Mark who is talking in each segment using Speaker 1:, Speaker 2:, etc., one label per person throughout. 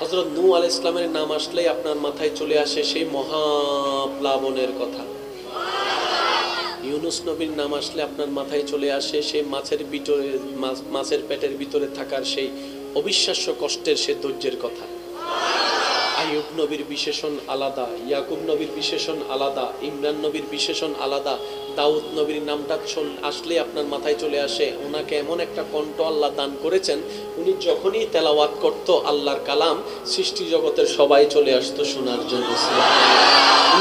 Speaker 1: হযরত নূহ আলাইহিস সালামের নাম আসলেই আপনার মাথায় চলে আসে সেই মহাপ্লাবনের কথা। ইউনুস নবীর নাম আসলে আপনার মাথায় চলে আসে সেই মাছের পেটের ভিতরে থাকার সেই অবিশ্বাস্য কষ্টের সে ধৈর্যের কথা। আইয়ুব নবীর বিশেষণ আলাদা, ইয়াকুব নবীর বিশেষণ আলাদা, ইমরান নবীর বিশেষণ আলাদা। দাউদ নবীর নামটা আসলে আপনার মাথায় চলে আসে ওনাকে এমন একটা কণ্ঠ আল্লাহ দান করেছেন, উনি যখনই তেলাওয়াত করত আল্লাহর কালাম, সৃষ্টি জগতের সবাই চলে আসতো শোনার জন্য।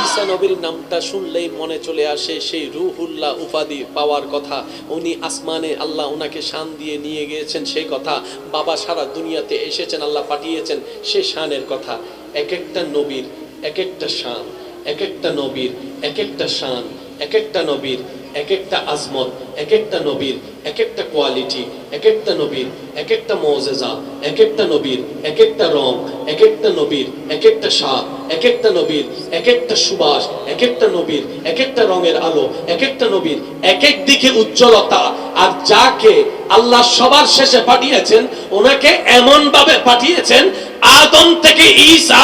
Speaker 1: ঈসা নবীর নামটা শুনলেই মনে চলে আসে সেই রুহুল্লাহ উপাধি পাওয়ার কথা। উনি আসমানে আল্লাহ ওনাকে শান দিয়ে নিয়ে গিয়েছেন সেই কথা। বাবা সারা দুনিয়াতে এসেছেন, আল্লাহ পাঠিয়েছেন সে শানের কথা। এক একটা নবীর এক একটা শান, এক একটা নবীর এক একটা শান, এক একটা নবীর এক একটা আজমত, এক একটা নবীর এক একটা কোয়ালিটি, এক একটা নবীর এক একটা মুজিজা, এক একটা নবীর এক একটা রং, এক একটা নবীর এক একটা স্বাদ, এক একটা নবীর এক একটা সুবাস, এক একটা নবীর এক একটা রঙের আলো, এক একটা নবীর এক এক দিকে উজ্জ্বলতা। আর যাকে আল্লাহ সবার শেষে পাঠিয়েছেন ওনাকে এমন ভাবে পাঠিয়েছেন, আদম থেকে ঈসা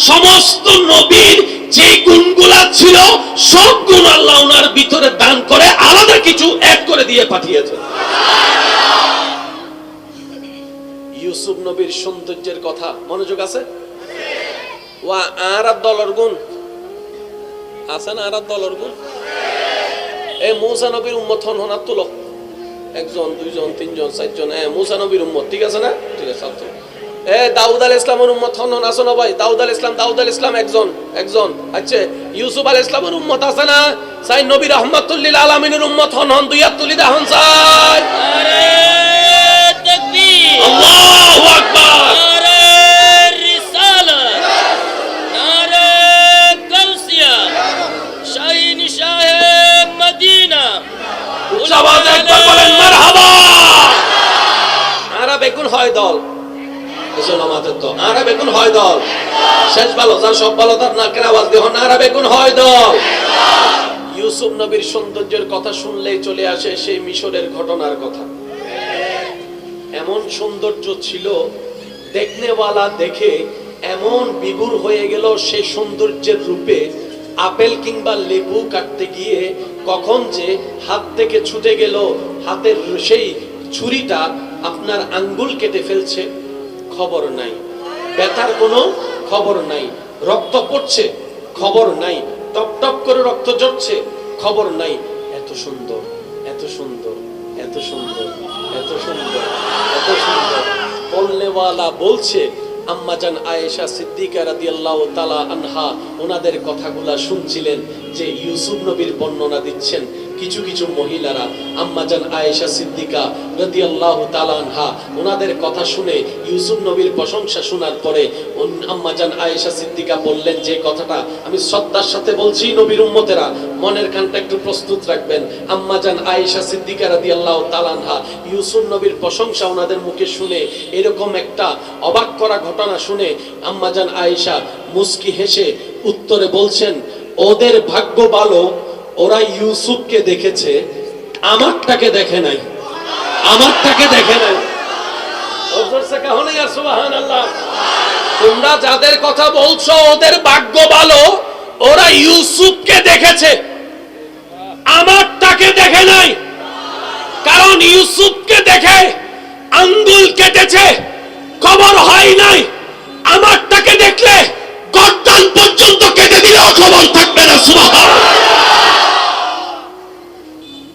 Speaker 1: সমস্ত নবীর যে গুণগুলা ছিল সব গুণ আল্লাহ ওনার ভিতরে দান করে আলাদা কিছু অ্যাড করে দিয়ে পাঠিয়েছেন। ইউসুফ নবীর সৌন্দর্যের কথা মনোযোগ আছে? ওয়া আরাদ দলর গুণ আছে না? আরাদ দলর গুণ এ মূসা নবীর উম্মত হন হন তুলো, একজন দুইজন তিনজন চারজন, মূসা নবীর উম্মত, ঠিক আছে না? ঠিক আছে। দাউদ আলাইহিস সালামের উম্মত হন আসো না ভাই? দাউদ আলাইহিস সালাম একজন। আচ্ছা ইউসুফ আলাইহিস সালামের উম্মত আছে না? সাই নবী রাহমাতুল লিল আলামিনের উম্মত হন দুই হাত তুলি দেখান চাই।
Speaker 2: নারে তাকবীর,
Speaker 1: আল্লাহু আকবার,
Speaker 2: নারে রিসালাত, নারে গাউসিয়া, শাহিন সাহেব মদিনা।
Speaker 1: উচ্চ আওয়াজে একবার বলেন মারহাবা। আরা বেগুন হয় দল, আরা বেগুন হয় দল, শেষ ভালো যার সব ভালো তার নাকের আওয়াজ দিয়ে আরা বেগুন হয় দল। ইউসুফ নবীর সৌন্দর্যের কথা শুনলেই চলে আসে সেই মিশরের ঘটনার কথা। এমন সৌন্দর্য ছিল, দেখনেওয়ালা দেখে এমন বিভোর হয়ে গেল সেই সৌন্দর্যের রূপে। আপেল কিংবা লেবু কাটতে গিয়ে কখন যে হাত থেকে ছুটে গেল, হাতের সেই ছুরিটা আপনার আঙ্গুল কেটে ফেলছে খবর নাই, ব্যথার কোনো খবর নাই, রক্ত পড়ছে খবর নাই, টপ টপ করে রক্ত ঝরছে খবর নাই। এত সুন্দর, এত সুন্দর, এত সুন্দর, এত সুন্দর, এত সুন্দর। বলনেওয়ালা বলছে আম্মাজান আয়েশা সিদ্দিকা রাদিয়াল্লাহু তাআলা আনহা ওনাদের কথাগুলা শুনছিলেন যে ইউসুফ নবীর বর্ণনা দিচ্ছেন কিছু কিছু মহিলারা। আম্মাজান আয়েশা সিদ্দিকা রাদিয়াল্লাহু তাআলা আনহা ওনাদের কথা শুনে ইউসুফ নবীর প্রশংসা শোনার পরে আম্মাজান আয়েশা সিদ্দিকা বললেন যে কথাটা আমি শ্রদ্ধার সাথে বলছি, নবীর উম্মতেরা মনের কানটা একটু প্রস্তুত রাখবেন। আম্মাজান আয়েশা সিদ্দিকা রাদিয়াল্লাহু তাআলা আনহা ইউসুফ নবীর প্রশংসা ওনাদের মুখে শুনে এরকম একটা অবাক করা ঘটনা শুনে আম্মাজান আয়েশা মুস্কি হেসে উত্তরে বলছেন, ওদের ভাগ্য ভালো, ওরা ইউসুফকে দেখেছে, আমারটাকে দেখে নাই, আমারটাকে দেখে নাই। সুবহানাল্লাহ। তোমরা যাদের কথা বলছো ওদের ভাগ্য ভালো, ওরা ইউসুফকে দেখেছে, আমারটাকে দেখে নাই। কারণ ইউসুফকে দেখে আঙ্গুল কেটেছে খবর হয় নাই, আমারটাকে দেখলে গর্দান পর্যন্ত কেটে দিলেও খবর থাকবে না। সুবহানাল্লাহ।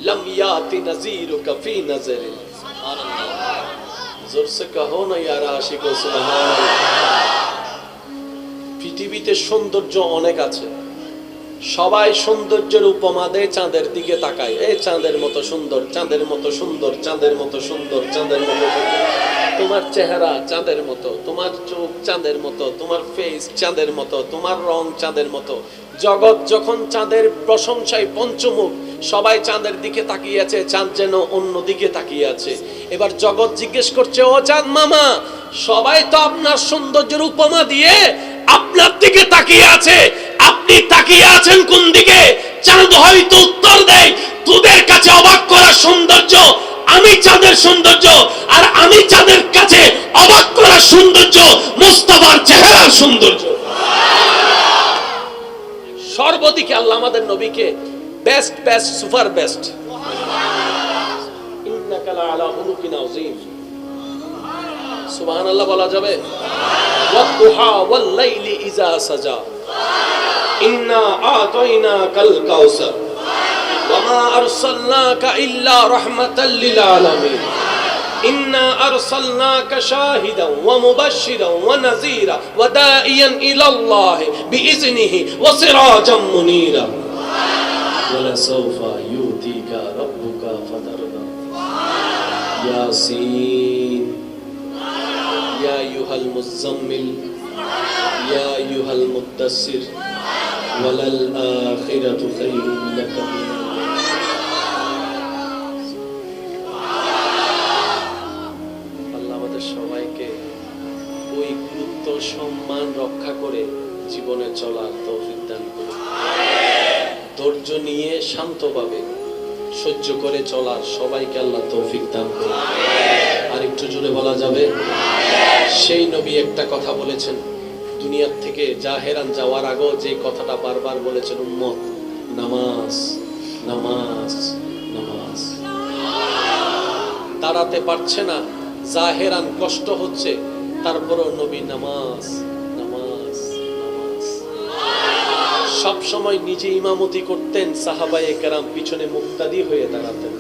Speaker 1: लम याति नज़ीरुका फी नज़र, जोर से कहो ना यार आशिको सुबहान अल्लाह। পৃথিবীতে সৌন্দর্য অনেক আছে, সবাই সৌন্দর্যের উপমা দেয় চাঁদের দিকে তাকায়, এই চাঁদের মতো সুন্দর, চাঁদের মতো সুন্দর, চাঁদের মতো সুন্দর, চাঁদের মতো সুন্দর। তোমার চেহারা চাঁদের মতো, তোমার চোখ চাঁদের মতো, তোমার ফেস চাঁদের মতো, তোমার রং চাঁদের মতো। জগৎ যখন চাঁদের প্রশংসায় পঞ্চমুখ, সবাই চাঁদের দিকে তাকিয়ে আছে, চাঁদ যেন অন্য দিকে তাকিয়ে আছে। এবার জগৎ জিজ্ঞেস করছে, ও চাঁদ মামা, সবাই তো আপনার সৌন্দর্যের উপমা দিয়ে আপনার দিকে তাকিয়ে আছে, আপনি তাকিয়ে আছেন কোন দিকে? চাঁদ হয়তো উত্তর দেয়, তোদের কাছে অবাক করা সৌন্দর্য আমি চাঁদের সৌন্দর্য, আর আমি চাঁদের কাছে অবাক করা সৌন্দর্য মুস্তাফার চেহারা। সৌন্দর্য। সর্বদিকে আল্লাহ আমাদের নবীকে বেস্ট বেস্ট সুপার বেস্ট। ইন্নাকা লাআলা খুলুকিন আযীম। সুবহানাল্লাহ বলা যাবে? ওয়াদ-দুহা ওয়াল-লাইলি ইযা সাজা ইন্না আ'তাইনাকাল কাউসার ওয়া মা আরসালনাকা ইল্লা রাহমাতাল লিল আলামিন ইন্না আরসালনাকা শাহিদান ওয়া মুবাশশিরান ওয়া নাযীরা ওয়া দাঈয়ান ইলাল্লাহি বিইজনিহি ওয়া সিরাজাম মুনীরা ওয়ালা সাওফা ইউতিকা রাব্বুকা ফাতারদা ইয়াসিন ইয়া আইয়ুহাল মুযাম্মিল ইয়া আইয়ুহাল মুদ্দাসসির ওয়ালাল আখিরাতু খায়রুল লাকা সবাইকে ওই গুরুত্ব সম্মান রক্ষা করে জীবনে চলার তৌফিক দান করুন। ধৈর্য নিয়ে শান্তভাবে সহ্য করে চলার সবাইকে আল্লাহ তৌফিক দান করুন। আর একটু জোরে বলা যাবে? সেই নবী একটা কথা বলেছেন, দুনিয়ার থেকে জাহেরান যাওয়ার আগেও যে কথাটা বারবার বলেছেন, উম্মত নামাজ নামাজ নামাজ। দাঁড়াতে পারছে না, জাহেরান কষ্ট হচ্ছে, তারপরও নবী নামাজ নামাজ নামাজ। সব সময় নিজে ইমামতি করতেন, সাহাবায়ে কেরাম পিছনে মুক্তাদি হয়ে দাঁড়াতেন।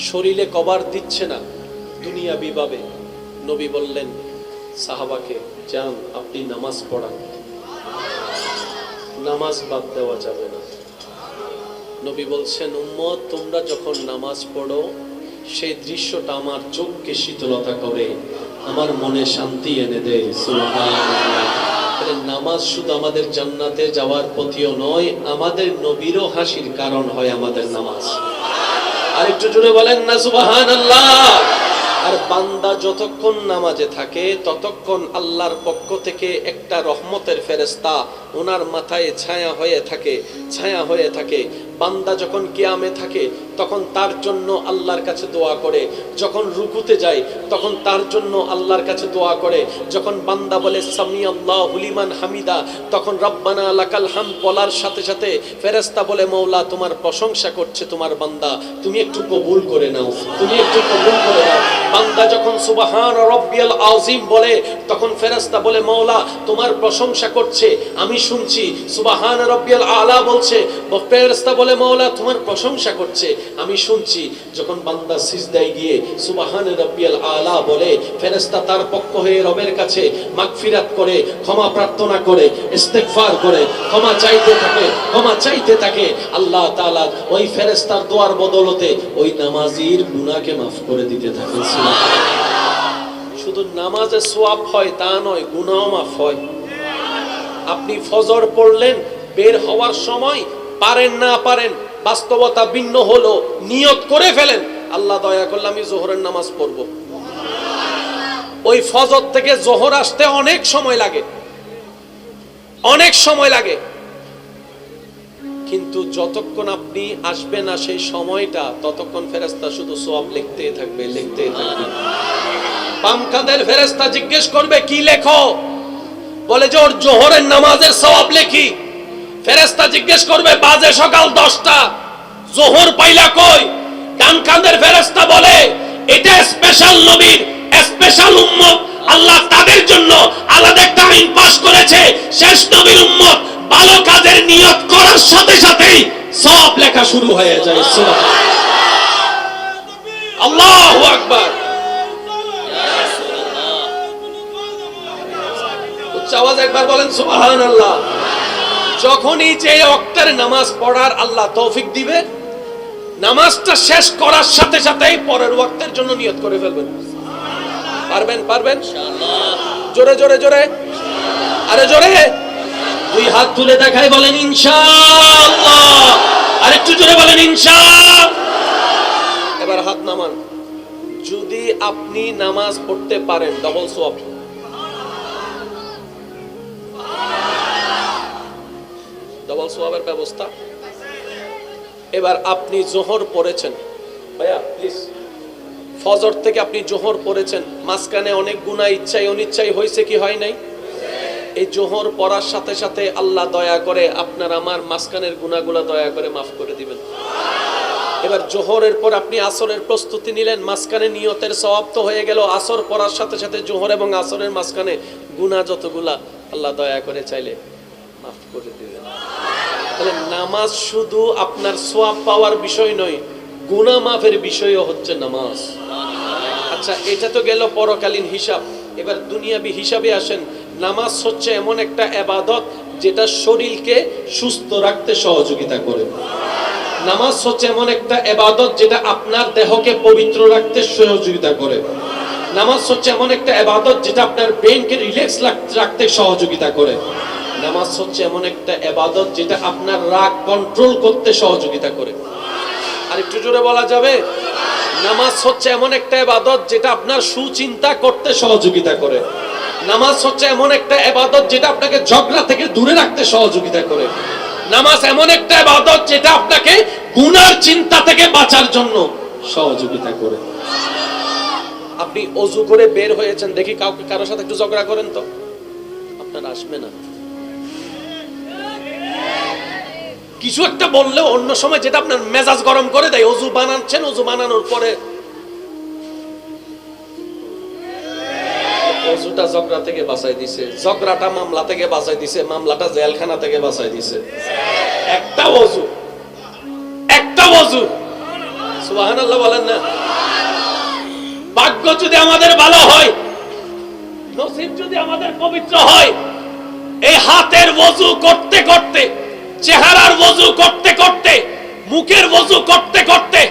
Speaker 1: শরীরে কভার দিচ্ছে না দুনিয়াবি ভাবে, নবী বললেন সাহাবাকে, যান আপনি নামাজ পড়ান, নামাজ বাদ দেওয়া যাবে না। নবী বলছেন, উম্মত তোমরা যখন নামাজ পড়ো সেই দৃশ্যটা আমার চোখকে শীতলতা করে, আমার মনে শান্তি এনে দেয়। সুবহানাল্লাহ। নামাজ শুধু আমাদের জান্নাতে যাওয়ার পথিও নয়, আমাদের নবীরও হাসির কারণ হয় আমাদের নামাজ। আর একটু জোরে বলেন না সুবহানাল্লাহ। আর বান্দা যতক্ষণ নামাজে থাকে ততক্ষণ আল্লাহর পক্ষ থেকে একটা রহমতের ফেরেশতা ওনার মাথায় ছায়া হয়ে থাকে, ছায়া হয়ে থাকে। বান্দা যখন কিয়ামে থাকে তখন তার জন্য আল্লাহর কাছে দোয়া করে, যখন রুকুতে যায় তখন তার জন্য আল্লাহর কাছে দোয়া করে, যখন বান্দা বলে সামি আল্লাহু লিমান হামিদা তখন রব্বানা লাকাল হামদ বলার সাথে সাথে ফেরেশতা বলে, মওলা তোমার প্রশংসা করছে তোমার বান্দা, তুমি একটু কবুল করে নাও, তুমি একটু কবুল করে নাও। বান্দা যখন সুবহান রাব্বিয়াল আযীম বলে তখন ফেরেশতা বলে, মওলা তোমার প্রশংসা করছে আমি শুনছি। সুবহান রাব্বিয়াল আলা বলছে, ফেরেশতা বলে, মওলা তোমার প্রশংসা করছে আমি শুনছি। যখন বান্দা সিজদায় গিয়ে সুবহান রাব্বিয়াল আলা বলে, ফেরেশতা তার পক্ষ হয়ে রবের কাছে মাগফিরাত করে, ক্ষমা প্রার্থনা করে, ইস্তিগফার করে, ক্ষমা চাইতে থাকে, ক্ষমা চাইতে থাকে। আল্লাহ তাআলা ওই ফেরেশতার দোয়ার বদলতে ওই নামাজীর গুনাহকে মাফ করে দিতে থাকেন। শুধু নামাজে সওয়াব হয় তা নয়, গুনাহও মাফ হয়। আপনি ফজর পড়লেন, বের হওয়ার সময় পারেন না পারেন, বাস্তবতা ভিন্ন হলো, নিয়ত করে ফেলেন, আল্লাহ দয়া করলে আমি জোহরের নামাজ পড়ব। ওই ফজর থেকে জোহর আসতে অনেক সময় লাগে, অনেক সময় লাগে, কিন্তু যতক্ষণ আপনি আসবে না সেই সময়টা ততক্ষণ ফেরেশতা শুধু সওয়াব লিখতেই থাকবে, লিখতেই থাকবে। বাম কাঁধের ফেরেশতা জিজ্ঞেস করবে, কি লেখো? বলে যে ওর জোহরের নামাজের সওয়াব লেখি। ফেরেশতা জিজ্ঞেস করবে, বাজে সকাল 10টা, জোহর পাইলা কই? ডান কাঁধের ফেরেশতা বলে, এটা স্পেশাল নবীর স্পেশাল উম্মত, আল্লাহ তাদের জন্য আলাদা একটা আইন পাস করেছে। শেষ নবীর উম্মত ভালো কাজের নিয়ত করার সাথে সাথেই সওয়াব লেখা শুরু হয়ে যায়। সুবহানাল্লাহ, আল্লাহু আকবার। উচ্চ আওয়াজ একবার বলেন সুবহানাল্লাহ। যখনই যে ওয়াক্তের নামাজ পড়ার আল্লাহ তৌফিক দিবে, নামাজটা শেষ করার সাথে সাথেই পরের ওয়াক্তের জন্য নিয়ত করে ফেলবেন। পারবেন? পারবেন ইনশাআল্লাহ। জোরে জোরে জোরে, আরে জোরে, দুই হাত তুলে দেখাই বলেন ইনশাআল্লাহ। আরেকটু জোরে বলেন ইনশাআল্লাহ। এবার হাত নামান। যদি আপনি নামাজ পড়তে পারেন ডবল সওয়াব, ডবল সওয়াবের ব্যবস্থা। এবার আপনি জোহর পড়েছেন, ভাইয়া প্লিজ ফজর থেকে আপনি জোহর পড়েছেন, মাঝখানে অনেক গুনাহ ইচ্ছায় অনিচ্ছায় হয়েছে কি হয় নাই? এই জোহর পড়ার সাথে সাথে আল্লাহ দয়া করে আপনার আমার মাঝখানের গুনাহগুলো দয়া করে মাফ করে দিবেন। এবার জোহরের পর আপনি আসরের প্রস্তুতি নিলেন, মাঝখানে নিয়তের সওয়াব তো হয়ে গেল, আসর পড়ার সাথে সাথে জোহর এবং আসরের মাঝখানে গুনাহ যতগুলা আল্লাহ দয়া করে চাইলে মাফ করে দিবেন। তাহলে নামাজ শুধু আপনার সওয়াব পাওয়ার বিষয় নয়, গুনাহ মাফের বিষয়ও হচ্ছে নামাজ। আচ্ছা, এটা তো গেল পরকালীন হিসাব। এবার দুনিয়াবি হিসাবে আসেন। নামাজ হচ্ছে এমন একটা ইবাদত যেটা শরীরকে সুস্থ রাখতে সহযোগিতা করে। নামাজ হচ্ছে এমন একটা ইবাদত যেটা আপনার দেহকে পবিত্র রাখতে সহযোগিতা করে। নামাজ হচ্ছে এমন একটা ইবাদত যেটা আপনার ব্রেনকে রিল্যাক্স রাখতে সহযোগিতা করে। নামাজ হচ্ছে এমন একটা ইবাদত যেটা আপনার রাগ কন্ট্রোল করতে সহযোগিতা করে। আর একটু জোরে বলা যাবে? নামাজ হচ্ছে এমন একটা ইবাদত যেটা আপনার সুচিন্তা করতে সহযোগিতা করে। নামাজ হচ্ছে এমন একটা ইবাদত যেটা আপনাকে ঝগড়া থেকে দূরে রাখতে সহযোগিতা করে। নামাজ এমন একটা ইবাদত যেটা আপনাকে গুনার চিন্তা থেকে বাঁচার জন্য সহযোগিতা করে। আপনি ওযু করে বের হয়েছেন, দেখি কারোর সাথে একটু ঝগড়া করেন তো, আপনার আসবে না। কিছু একটা বললে অন্য সময় যেটা আপনার মেজাজ গরম করে দেয়, ওযু বানাচ্ছেন, ওযু বানানোর পরে ওযুটা ঝগড়া থেকে বাঁচাই দিছে, ঝগড়াটা মামলা থেকে বাঁচাই দিছে, মামলাটা জেলখানা থেকে বাঁচাই দিছে। একটা ওযু, একটা ওযু। সুবহানাল্লাহ বলেন না? ভাগ্য যদি আমাদের ভালো হয়, নসিব যদি আমাদের পবিত্র হয়, এই হাতের ওযু করতে করতে, চেহারার ওযু করতে করতে, মুখের ওযু করতে করতে,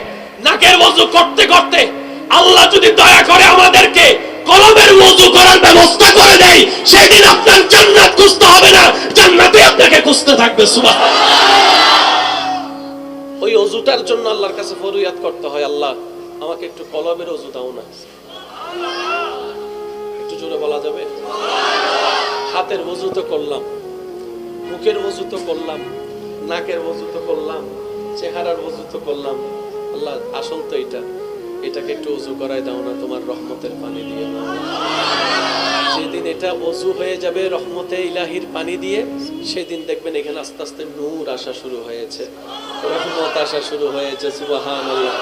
Speaker 1: নাকের ওযু করতে করতে আল্লাহ যদি দয়া করে আমাদেরকে কলবের ওযু করার ব্যবস্থা করে দেয়, সেদিন আপনার জান্নাত খুঁজতে হবে না, জান্নাতই আপনাকে খুঁজতে থাকবে। সুবহানাল্লাহ। ওই ওযুটার জন্য আল্লাহর কাছে ফরিয়াদ করতে হয়, আল্লাহ আমাকে একটু কলবের ওযু দাও না। একটু জোরে বলা যাবে? হাতের ওযু তো করলাম, মুখের ওযু তো করলাম, নাকের ওযু তো করলাম, চেহারার ওযু তো করলাম, আল্লাহ আসল তো এটাকে একটু ওযু করাই দাও না তোমার রহমতের পানি দিয়ে। যেদিন এটা ওযু হয়ে যাবে রহমতে ইলাহির পানি দিয়ে, সেদিন দেখবেন এখানে আস্তে আস্তে নূর আসা শুরু হয়েছে, রহমত আসা শুরু হয়েছে। সুবহানাল্লাহ।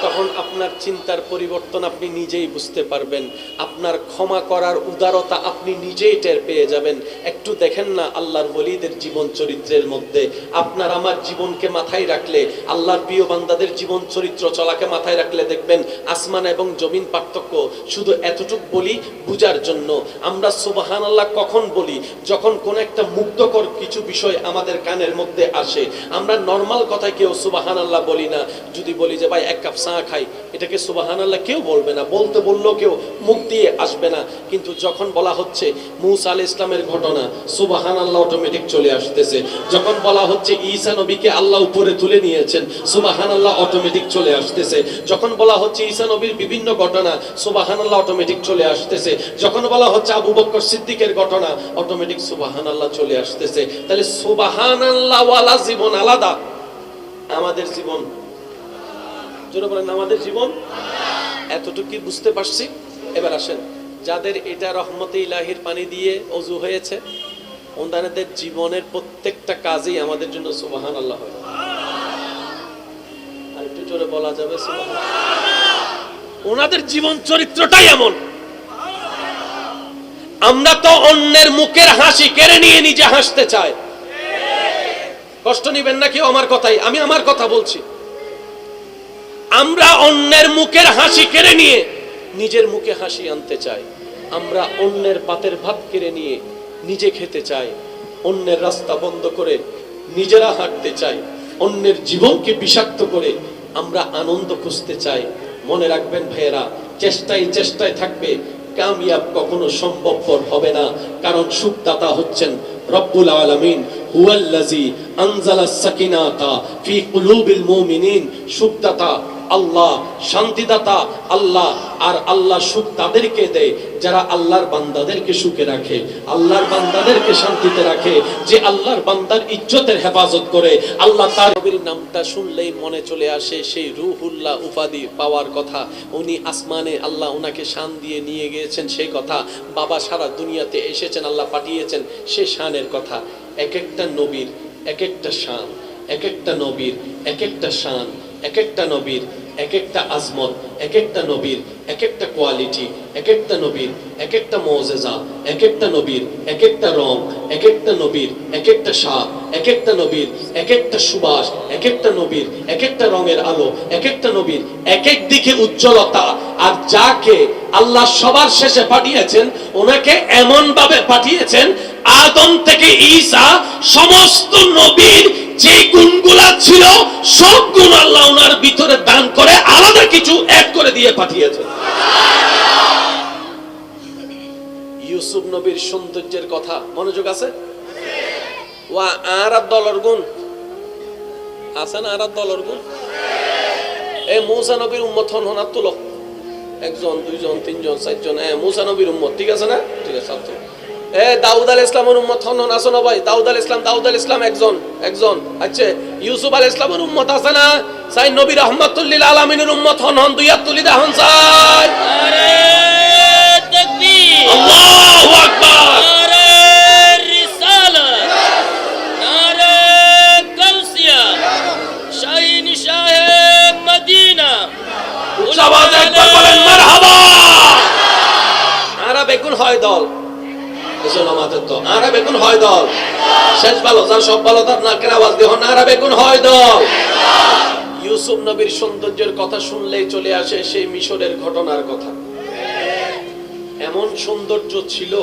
Speaker 1: তখন আপনার চিন্তার পরিবর্তন আপনি নিজেই বুঝতে পারবেন, আপনার ক্ষমা করার উদারতা আপনি নিজেই টের পেয়ে যাবেন। একটু দেখেন না আল্লাহর ওলিদের জীবন চরিত্রের মধ্যে, আপনার আমার জীবনকে মাথায় রাখলে, আল্লাহর প্রিয় বান্দাদের জীবন চরিত্র চলাকে মাথায় রাখলে দেখবেন আসমান এবং জমিন পার্থক্য। শুধু এতটুকু বলি বুঝার জন্য, আমরা সুবহানাল্লাহ কখন বলি? যখন কোন একটা মুগ্ধকর কিছু বিষয় আমাদের কানের মধ্যে আসে। আমরা নরমাল কথায় কেউ সুবহানাল্লাহ বলি না। যদি বলি যে ভাই এক কাপ চা খাই, এটাকে সুবহানাল্লাহ কেউ বলবে না, বলতে বললেও কেউ মুখ দিয়ে আসবে না। কিন্তু যখন বলা হচ্ছে মূসা আলাইহিস সালামের ঘটনা, সুবহানাল্লাহ অটোমেটিক চলে আসতেছে। যখন বলা হচ্ছে ঈসা নবীকে আল্লাহ উপরে তুলে নিয়েছেন, সুবহানাল্লাহ অটোমেটিক চলে আসতেছে। যখন বলা হচ্ছে ঈসা নবীর বিভিন্ন ঘটনা, সুবহানাল্লাহ অটোমেটিক চলে আসতেছে। যখন বলা হচ্ছে আবু বকর সিদ্দিকের ঘটনা, অটোমেটিক সুবহানাল্লাহ চলে আসতেছে। তাহলে সুবহানাল্লাহ ওয়ালা জীবন আলাদা, আমাদের জীবন, জোরে বলেন আমাদের জীবন। এতটুকু কি বুঝতে পারছি? এবার আসেন, যাদের এটা রহমতে ইলাহির পানি দিয়ে ওযু হয়েছে, ওনাদের জীবনের প্রত্যেকটা কাজই আমাদের জন্য সুবহানাল্লাহ হয়। আর একটু জোরে বলা যাবে সুবহানাল্লাহ। ওনাদের জীবন চরিত্রটাই এমন। আমরা তো অন্যের মুখের হাসি কেড়ে নিয়ে নিজে হাসতে চাই। কষ্ট নিবেন না কেউ আমার কথাই, আমি আমার কথা বলছি। আমরা অন্যের মুখের হাসি কেড়ে নিয়ে নিজের মুখে হাসি আনতে চাই। আমরা অন্যের পাতের ভাত কেড়ে নিয়ে নিজে খেতে চাই। অন্যের রাস্তা বন্ধ করে নিজেরা হাঁটতে চাই। অন্যের জীবনকে বিষাক্ত করে আমরা আনন্দ খুঁজতে চাই। মনে রাখবেন ভাইয়েরা, চেষ্টায় চেষ্টায় থাকবে, কামিয়াব কখনো সম্ভবপর হবে না। কারণ সুখদাতা হচ্ছেন রব্বুল আলামিন, হুয়াল্লাযী আনজালাস সাকিনাতা ফি কুলুবিল মুমিনিন। সুখদাতা আল্লাহ, শান্তিদাতা আল্লাহ। আর আল্লাহ সুখ তাদেরকে দেয় যারা আল্লাহর বান্দাদেরকে সুখে রাখে, আল্লাহর বান্দাদেরকে শান্তিতে রাখে, যে আল্লাহর বান্দার ইজ্জতের হেফাজত করে। আল্লাহ তার নবীর নামটা শুনলেই মনে চলে আসে সেই রুহুল্লাহ উপাধি পাওয়ার কথা। উনি আসমানে আল্লাহ ওনাকে শান দিয়ে নিয়ে গিয়েছেন সেই কথা। বাবা সারা দুনিয়াতে এসেছেন, আল্লাহ পাঠিয়েছেন সে শানের কথা। এক একটা নবীর এক একটা শান, এক একটা নবীর এক একটা শান, এক একটা নবীর এক একটা আজমত, এক একটা নবীর এক একটা কোয়ালিটি, এক একটা নবীর এক একটা মুজিজা, এক একটা নবীর এক একটা রং, এক একটা নবীর এক একটা স্বাদ, এক একটা নবীর এক একটা সুবাস, এক একটা নবীর এক একটা রঙের আলো, এক একটা নবীর এক এক দিকে উজ্জ্বলতা। আর যাকে আল্লাহ সবার শেষে পাঠিয়েছেন ওনাকে এমন ভাবে পাঠিয়েছেন, আদম থেকে ঈসা সমস্ত নবীর যে গুণগুলা ছিল সব গুণ আল্লাহ ওনার ভিতরে দান করে আলাদা কিছু অ্যাড করে দিয়ে পাঠিয়েছেন। ইউসুফ নবীর সৌন্দর্যের কথা মনোযোগ আছে? ওয়া আর দলর গুণ আছে না? আর দলর গুণ এ মূসা নবীর উম্মত হন হনার তুলো একজন, দুইজন, তিনজন, চারজন। মূসা নবীর উম্মত, ঠিক আছে না? ঠিক আছে। দাউদ আলাইহিস সালামের উম্মত হন আছে না ভাই? দাউদ আলাইহিস সালাম একজন একজন। আচ্ছা ইউসুফ আলাইহিস সালামের উম্মত আছে না? সাই নবী রাহমাতুল লিল আলামিনের উম্মত হন দুই হাত তুলি দেখান চাই।
Speaker 2: নারে তাকবীর,
Speaker 1: আল্লাহু আকবার,
Speaker 2: নারে রিসালাত, নারে গাউসিয়া, শাহিন শাহে মদিনা।
Speaker 1: উচ্চ আওয়াজে একবার বলেন মারহাবা। আরা বেগুন হয় দল, আরা বেগুন হয় দল। শেষ ভালো যার সব ভালো তার নাকের আওয়াজ দিয়ে আরা বেগুন হয় দল। ইউসুফ নবীর সৌন্দর্যের কথা শুনলেই চলে আসে সেই মিশরের ঘটনার কথা। এমন সৌন্দর্য ছিল,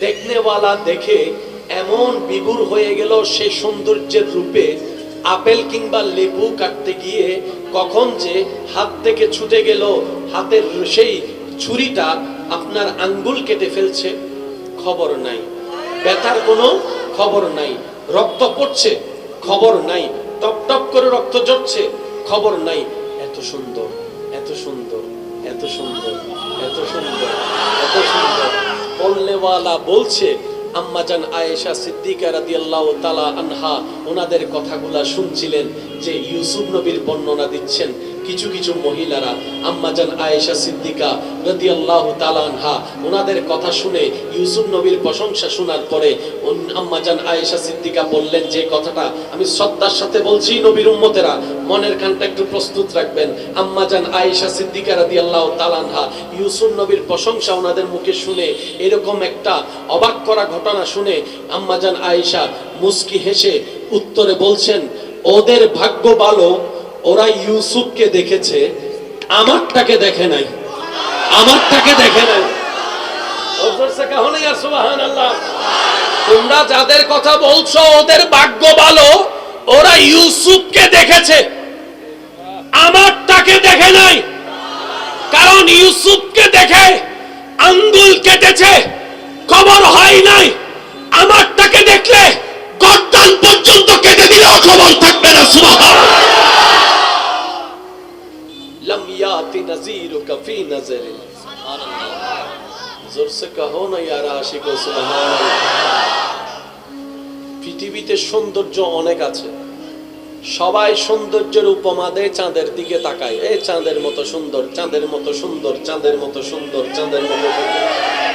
Speaker 1: দেখনেওয়ালা দেখে এমন বিভোর হয়ে গেল সেই সৌন্দর্যের রূপে। আপেল কিংবা লেবু কাটতে গিয়ে কখন যে হাত থেকে ছুটে গেল, হাতের সেই ছুরিটা আপনার আঙ্গুল কেটে ফেলছে খবর নাই, ব্যথার কোনো খবর নাই, রক্ত পড়ছে খবর নাই, টপ টপ করে রক্ত ঝরছে খবর নাই। এত সুন্দর, এত সুন্দর, এত সুন্দর, এত সুন্দর, এত সুন্দর। বলনেওয়ালা বলছে আম্মাজান আয়েশা সিদ্দিকা রাদিয়াল্লাহু তাআলা আনহা ওনাদের কথাগুলা শুনছিলেন যে ইউসুফ নবীর বর্ণনা দিচ্ছেন কিছু কিছু মহিলারা। আম্মাজান আয়েশা সিদ্দিকা রাদিয়াল্লাহু তাআলা আনহা ওনাদের কথা শুনে ইউসুফ নবীর প্রশংসা শোনার পরে আম্মাজান আয়েশা সিদ্দিকা বললেন যে কথাটা আমি শ্রদ্ধার সাথে বলছি, নবীর উম্মতেরা মনের কানটা একটু প্রস্তুত রাখবেন। আম্মাজান আয়েশা সিদ্দিকা রাদিয়াল্লাহু তাআলা আনহা ইউসুফ নবীর প্রশংসা ওনাদের মুখে শুনে এরকম একটা অবাক করা ঘটনা শুনে আম্মাজান আয়েশা মুস্কি হেসে উত্তরে বলছেন, ওদের ভাগ্য ভালো, ওরা ইউসুফকে দেখেছে, আমারটাকে দেখে নাই, আমারটাকে দেখে নাই। সুবহানাল্লাহ। তোমরা যাদের কথা বলছো ওদের ভাগ্য ভালো, ওরা ইউসুফকে দেখেছে, আমারটাকে দেখে নাই। কারণ ইউসুফকে দেখে আঙ্গুল কেটেছে, খবর হয় নাই। আমারটাকে দেখলে গর্দান পর্যন্ত কেটে দিলেও খবর থাকবে না। সুবহানাল্লাহ। लम याति नज़ीरुका फी नज़रिन। जोर से कहो ना यार आशिको सुबहानाल्लाह। পৃথিবীতে সৌন্দর্য অনেক আছে, সবাই সৌন্দর্যের উপমা দেয়, চাঁদের দিকে তাকায়, এই চাঁদের মতো সুন্দর, চাঁদের মতো সুন্দর, চাঁদের মতো সুন্দর, চাঁদের মতো সুন্দর।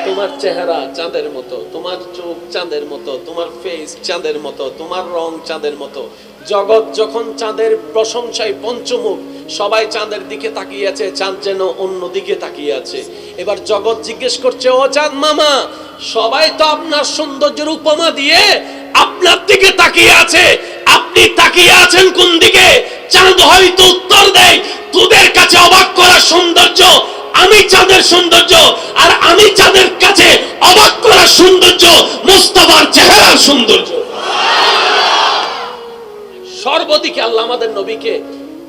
Speaker 1: তোমার চেহারা চাঁদের মতো, তোমার চোখ চাঁদের মতো, তোমার ফেস চাঁদের মতো, তোমার রং চাঁদের মতো। জগৎ যখন চাঁদের প্রশংসায় পঞ্চমুখ, সবাই চাঁদের দিকে তাকিয়ে আছে, চাঁদ যেন অন্য দিকে তাকিয়ে আছে। এবার জগৎ জিজ্ঞেস করছে, ও চাঁদ মামা, সবাই তো আপনার সৌন্দর্যের উপমা দিয়ে আপনার দিকে তাকিয়ে আছে, আপনি তাকিয়ে আছেন কোন দিকে? চাঁদ হয়তো উত্তর দেয়, তোদের কাছে অবাক করা সৌন্দর্য আমি চাঁদের সৌন্দর্য, আর আমি চাঁদের কাছে অবাক করা সৌন্দর্য মুস্তাফার চেহারার সৌন্দর্য। সর্বদিকে আল্লাহ আমাদের নবীকে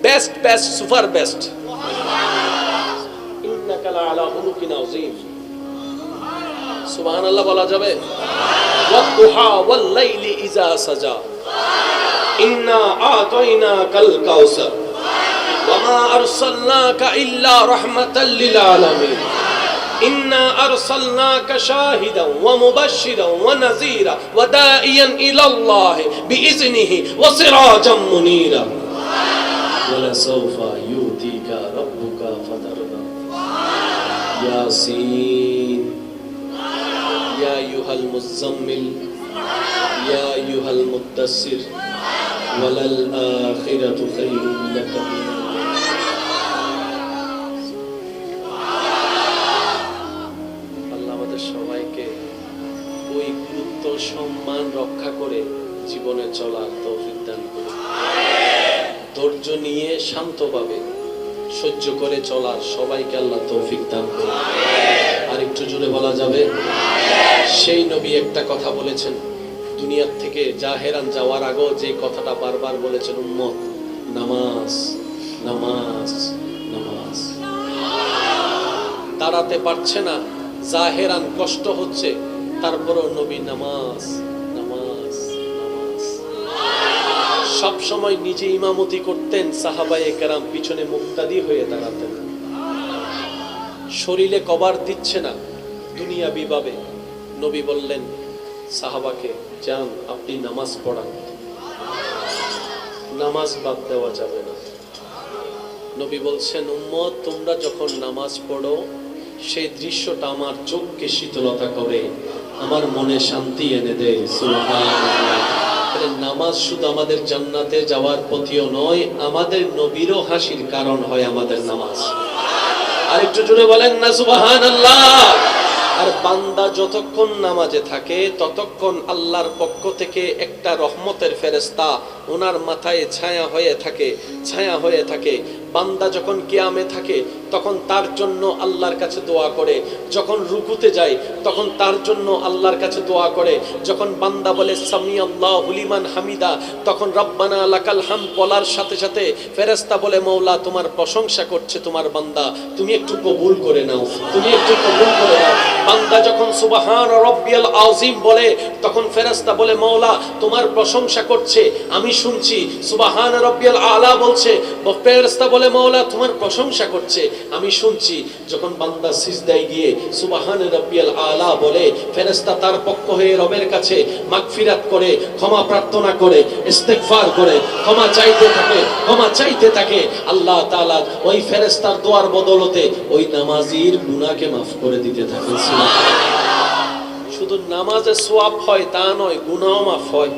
Speaker 1: বেস্ট বেস্ট সুপার বেস্ট। ইন্নাকা লাআলা খুলুকিন আযীম। সুবহানাল্লাহ বলা যাবে? ওয়াদ-দুহা ওয়াল-লাইলি ইযা সাজা, ইন্না আতাইনাকাল কাউসার, ওয়া মা আরসালনাকা ইল্লা রাহমাতাল লিল আলামিন ইন্না আরসালনাকা শাহিদান ওয়া মুবাশশিরান ওয়া নাযীরা ওয়া দাঈয়ান ইলাল্লাহি বিইজনিহি ওয়া সিরাজাম মুনীরা ওয়ালা সাওফা ইউতিকা রাব্বুকা ফাতারদা ইয়াসিন ইয়া আইয়ুহাল মুযাম্মিল ইয়া আইয়ুহাল মুদ্দাসসির ওয়ালাল আখিরাতু খায়রুল লাকা সবাইকে ওই গুরুত্ব সম্মান রক্ষা করে জীবনে চলার তৌফিক দান করুন। ধৈর্য নিয়ে শান্তভাবে সহ্য করে চলার সবাইকে আল্লাহ তৌফিক দান করুন। আর একটু জোরে বলা যাবে? সেই নবী একটা কথা বলেছেন, দুনিয়ার থেকে জাহেরান যাওয়ার আগেও যে কথাটা বারবার বলেছেন, উম্মত নামাজ নামাজ নামাজ। দাঁড়াতে পারছে না, জাহেরান কষ্ট হচ্ছে, তারপরও নবী নামাজ নামাজ নামাজ। সব সময় নিজে ইমামতি করতেন, সাহাবায়ে কেরাম পিছনে মুক্তাদি হয়ে দাঁড়াতেন। শরীরে কভার দিচ্ছে না দুনিয়াবি ভাবে, নবী বললেন সাহাবাকে, যান আপনি নামাজ পড়ান, নামাজ বাদ দেওয়া যাবে না। নবী বলছেন, উম্মত তোমরা যখন নামাজ পড়ো সেই দৃশ্যটা আমার চোখকে শীতলতা করে, আমার মনে শান্তি এনে দেয়। সুবহানাল্লাহ। নামাজ শুধু আমাদের জান্নাতে যাওয়ার পথিও নয়, আমাদের নবীরও হাসির কারণ হয় আমাদের নামাজ। আর একটু জোরে বলেন না সুবহানাল্লাহ। আর বান্দা যতক্ষণ নামাজে থাকে ততক্ষণ আল্লাহর পক্ষ থেকে একটা রহমতের ফেরেশতা ওনার মাথায় ছায়া হয়ে থাকে, ছায়া হয়ে থাকে। বান্দা যখন কিয়ামে থাকে তখন তার জন্য আল্লাহর কাছে দোয়া করে, যখন রুকুতে যায় তখন তার জন্য আল্লাহর কাছে দোয়া করে, যখন বান্দা বলে সামি আল্লাহু লিমান হামিদা তখন রব্বানা লাকাল হামদ বলার সাথে সাথে ফেরেশতা বলে, মওলা তোমার প্রশংসা করছে তোমার বান্দা, তুমি একটু কবুল করে নাও, তুমি একটু কবুল করে নাও। বান্দা যখন সুবহান রাব্বিয়াল আযীম বলে তখন ফেরেশতা বলে, মওলা তোমার প্রশংসা করছে, আমি শুনছি। সুবহান রাব্বিয়াল আলা বলছে, ফেরেশতা বলে, মওলা তোমার প্রশংসা করছে, আমি শুনছি। যখন বান্দা সিজদায় গিয়ে সুবহান রাব্বিয়াল আলা বলে, ফেরেশতা তার পক্ষ হয়ে রবের কাছে মাগফিরাত করে, ক্ষমা প্রার্থনা করে, ইস্তিগফার করে, ক্ষমা চাইতে থাকে, ক্ষমা চাইতে থাকে। আল্লাহ তাআলা ওই ফেরেশতার দোয়ার বদলতে ওই নামাজীর গুনাহকে মাফ করে দিতে থাকেন। শুধু নামাজে সওয়াব হয় তা নয়, গুনাহও মাফ হয়।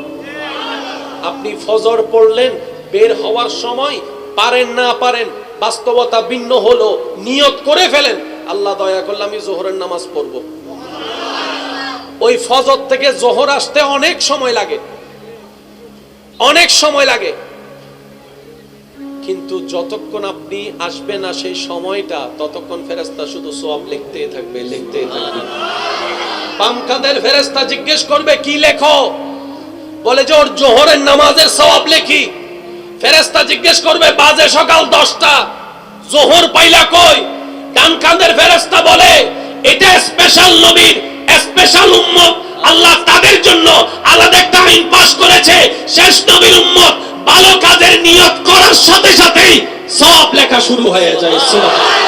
Speaker 1: আপনি ফজর পড়লেন, বের হওয়ার সময় পারেন না পারেন, বাস্তবতা ভিন্ন হলো, নিয়ত করে ফেলেন, আল্লাহ দয়া করলে আমি জোহরের নামাজ পড়ব। ওই ফজর থেকে জোহর আসতে অনেক সময় লাগে, অনেক সময় লাগে, কিন্তু যতক্ষণ আপনি আসবে না সেই সময়টা, ততক্ষণ ফেরেশতা শুধু সওয়াব লিখতেই থাকবে, লিখতেই থাকবে। বাম কাঁধের ফেরেশতা জিজ্ঞেস করবে, কি লেখো? বলে যে ওর জোহরের নামাজের সওয়াব লেখি। ফেরেশতা জিজ্ঞেস করবে, বাজে সকাল 10টা, জোহর পাইলা কই? ডান কাঁধের ফেরেশতা বলে, এটা স্পেশাল নবীর স্পেশাল উম্মত, আল্লাহ তাদের জন্য আলাদা একটা আইন পাশ করেছে। শেষ নবীর উম্মত ভালো কাজের নিয়ত করার সাথে সাথেই সওয়াব লেখা শুরু হয়ে যায়। সুবহানাল্লাহ,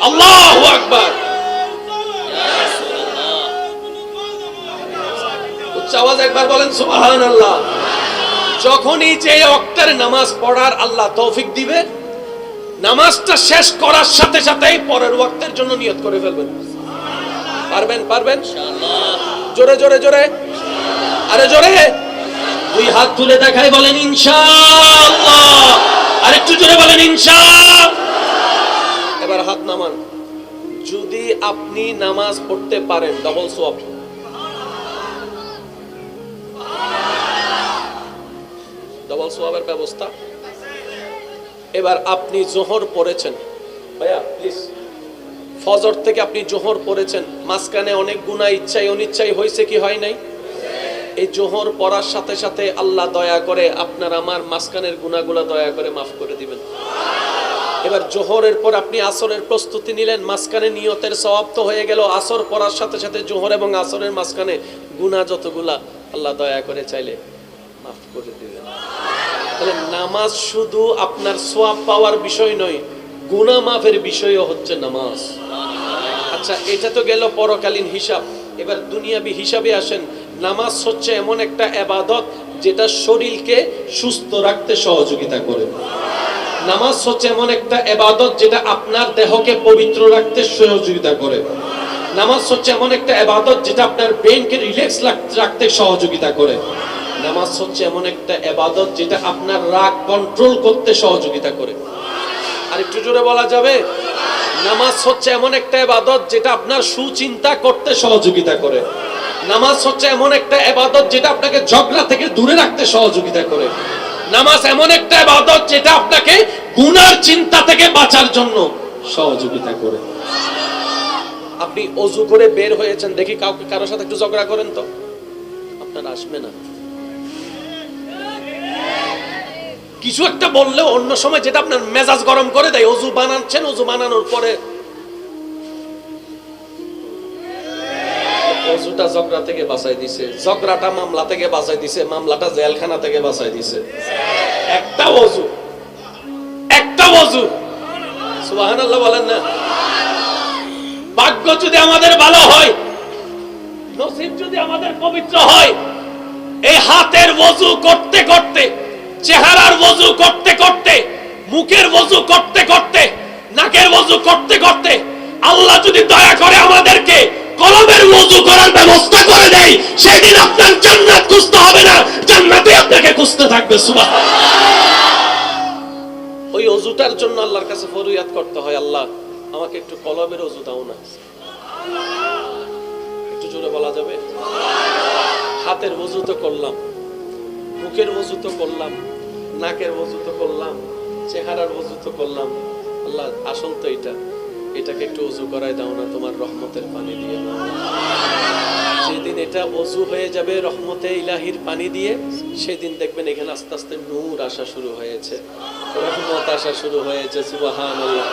Speaker 1: আল্লাহু আকবার। উচ্চ আওয়াজ একবার বলেন সুবহানাল্লাহ। যখনই যে ওয়াক্তের নামাজ পড়ার আল্লাহ তৌফিক দিবে, নামাজটা শেষ করার সাথে সাথেই পরের ওয়াক্তের জন্য নিয়ত করে ফেলবেন। পারবেন? পারবেন ইনশাআল্লাহ। জোরে জোরে জোরে, আরে জোরে, দুই হাত তুলে দেখাই বলেন ইনশাআল্লাহ। আরেকটু জোরে বলেন ইনশাআল্লাহ। এবার হাত নামান। যদি আপনি নামাজ পড়তে পারেন, ডবল সওয়াব, ডবল সওয়াবের ব্যবস্থা। এবার আপনি জোহর পড়েছেন, ভাইয়া প্লিজ, ফজর থেকে আপনি জোহর পড়েছেন, মাঝখানে অনেক গুনাহ ইচ্ছাই অনিচ্ছাই হয়েছে কি হয় নাই? এই জোহর পড়ার সাথে সাথে আল্লাহ দয়া করে আপনার আমার মাঝখানের গুনাহগুলো দয়া করে মাফ করে দিবেন। এবার জোহরের পর আপনি আসরের প্রস্তুতি নিলেন, মাঝখানে নিয়তের সওয়াব তো হয়ে গেল। আসর পড়ার সাথে সাথে জোহর এবং আসরের মাঝখানে গুনাহ যতগুলা আল্লাহ দয়া করে চাইলে মাফ করে দিবেন। তাহলে নামাজ শুধু আপনার সওয়াব পাওয়ার বিষয় নয়, গুনাহ মাফের বিষয়ও হচ্ছে নামাজ। আচ্ছা, এটা তো গেল পরকালীন হিসাব। এবার দুনিয়াবি হিসাবে আসেন। নামাজ হচ্ছে এমন একটা ইবাদত যেটা শরীরকে সুস্থ রাখতে সহযোগিতা করে। নামাজ হচ্ছে এমন একটা ইবাদত যেটা আপনার দেহকে পবিত্র রাখতে সহযোগিতা করে। নামাজ হচ্ছে এমন একটা ইবাদত যেটা আপনার ব্রেনকে রিল্যাক্স রাখতে সহযোগিতা করে। নামাজ হচ্ছে এমন একটা ইবাদত যেটা আপনার রাগ কন্ট্রোল করতে সহযোগিতা করে। আর একটু জোরে বলা যাবে? নামাজ হচ্ছে এমন একটা ইবাদত যেটা আপনার সুচিন্তা করতে সহযোগিতা করে। নামাজ হচ্ছে এমন একটা ইবাদত যেটা আপনাকে ঝগড়া থেকে দূরে রাখতে সহযোগিতা করে। নামাজ এমন একটা ইবাদত যেটা আপনাকে গুনার চিন্তা থেকে বাঁচার জন্য সহযোগিতা করে। আপনি ওযু করে বের হয়েছেন, দেখি কারোর সাথে একটু ঝগড়া করেন তো, আপনার আসবে না। কিছু একটা বললে অন্য সময় যেটা আপনার মেজাজ গরম করে দেয়, ওযু বানাচ্ছেন, ওযু বানানোর পরে ওযুটা ঝগড়া থেকে বাঁচাই দিছে, ঝগড়াটা মামলা থেকে বাঁচাই দিছে, মামলাটা জেলখানা থেকে বাঁচাই দিছে। একটা ওযু। সুবহানাল্লাহ বলেন না? ভাগ্য যদি আমাদের ভালো হয়, নসিব যদি আমাদের পবিত্র হয়, এই হাতের ওযু করতে করতে, চেহারার ওযু করতে করতে, মুখের ওযু করতে করতে, নাকের ওযু করতে করতে আল্লাহ যদি দয়া করে আমাদেরকে কলবের ওযু করার ব্যবস্থা করে দেয়, সেদিন আপনার জান্নাত খুঁজতে হবে না, জান্নাতে আপনাকে খুঁজতে থাকবে। সুবহানাল্লাহ। ওই ওযুটার জন্য আল্লাহর কাছে ফরিয়াদ করতে হয়, আল্লাহ আমাকে একটু কলবের ওযু দাও না। একটু জোরে বলা যাবে? হাতের ওযু তো করলাম, মুখের ওযু তো করলাম, নাকের ওযু তো করলাম, চেহারার ওযু তো করলাম, আল্লাহ আসল তো এটাকে একটু ওযু করাই দাও না তোমার রহমতের পানি দিয়ে। যেদিন এটা ওযু হয়ে যাবে রহমতে ইলাহির পানি দিয়ে, সেদিন দেখবেন এখানে আস্তে আস্তে নূর আসা শুরু হয়েছে, রহমত আসা শুরু হয়েছে। সুবহানাল্লাহ।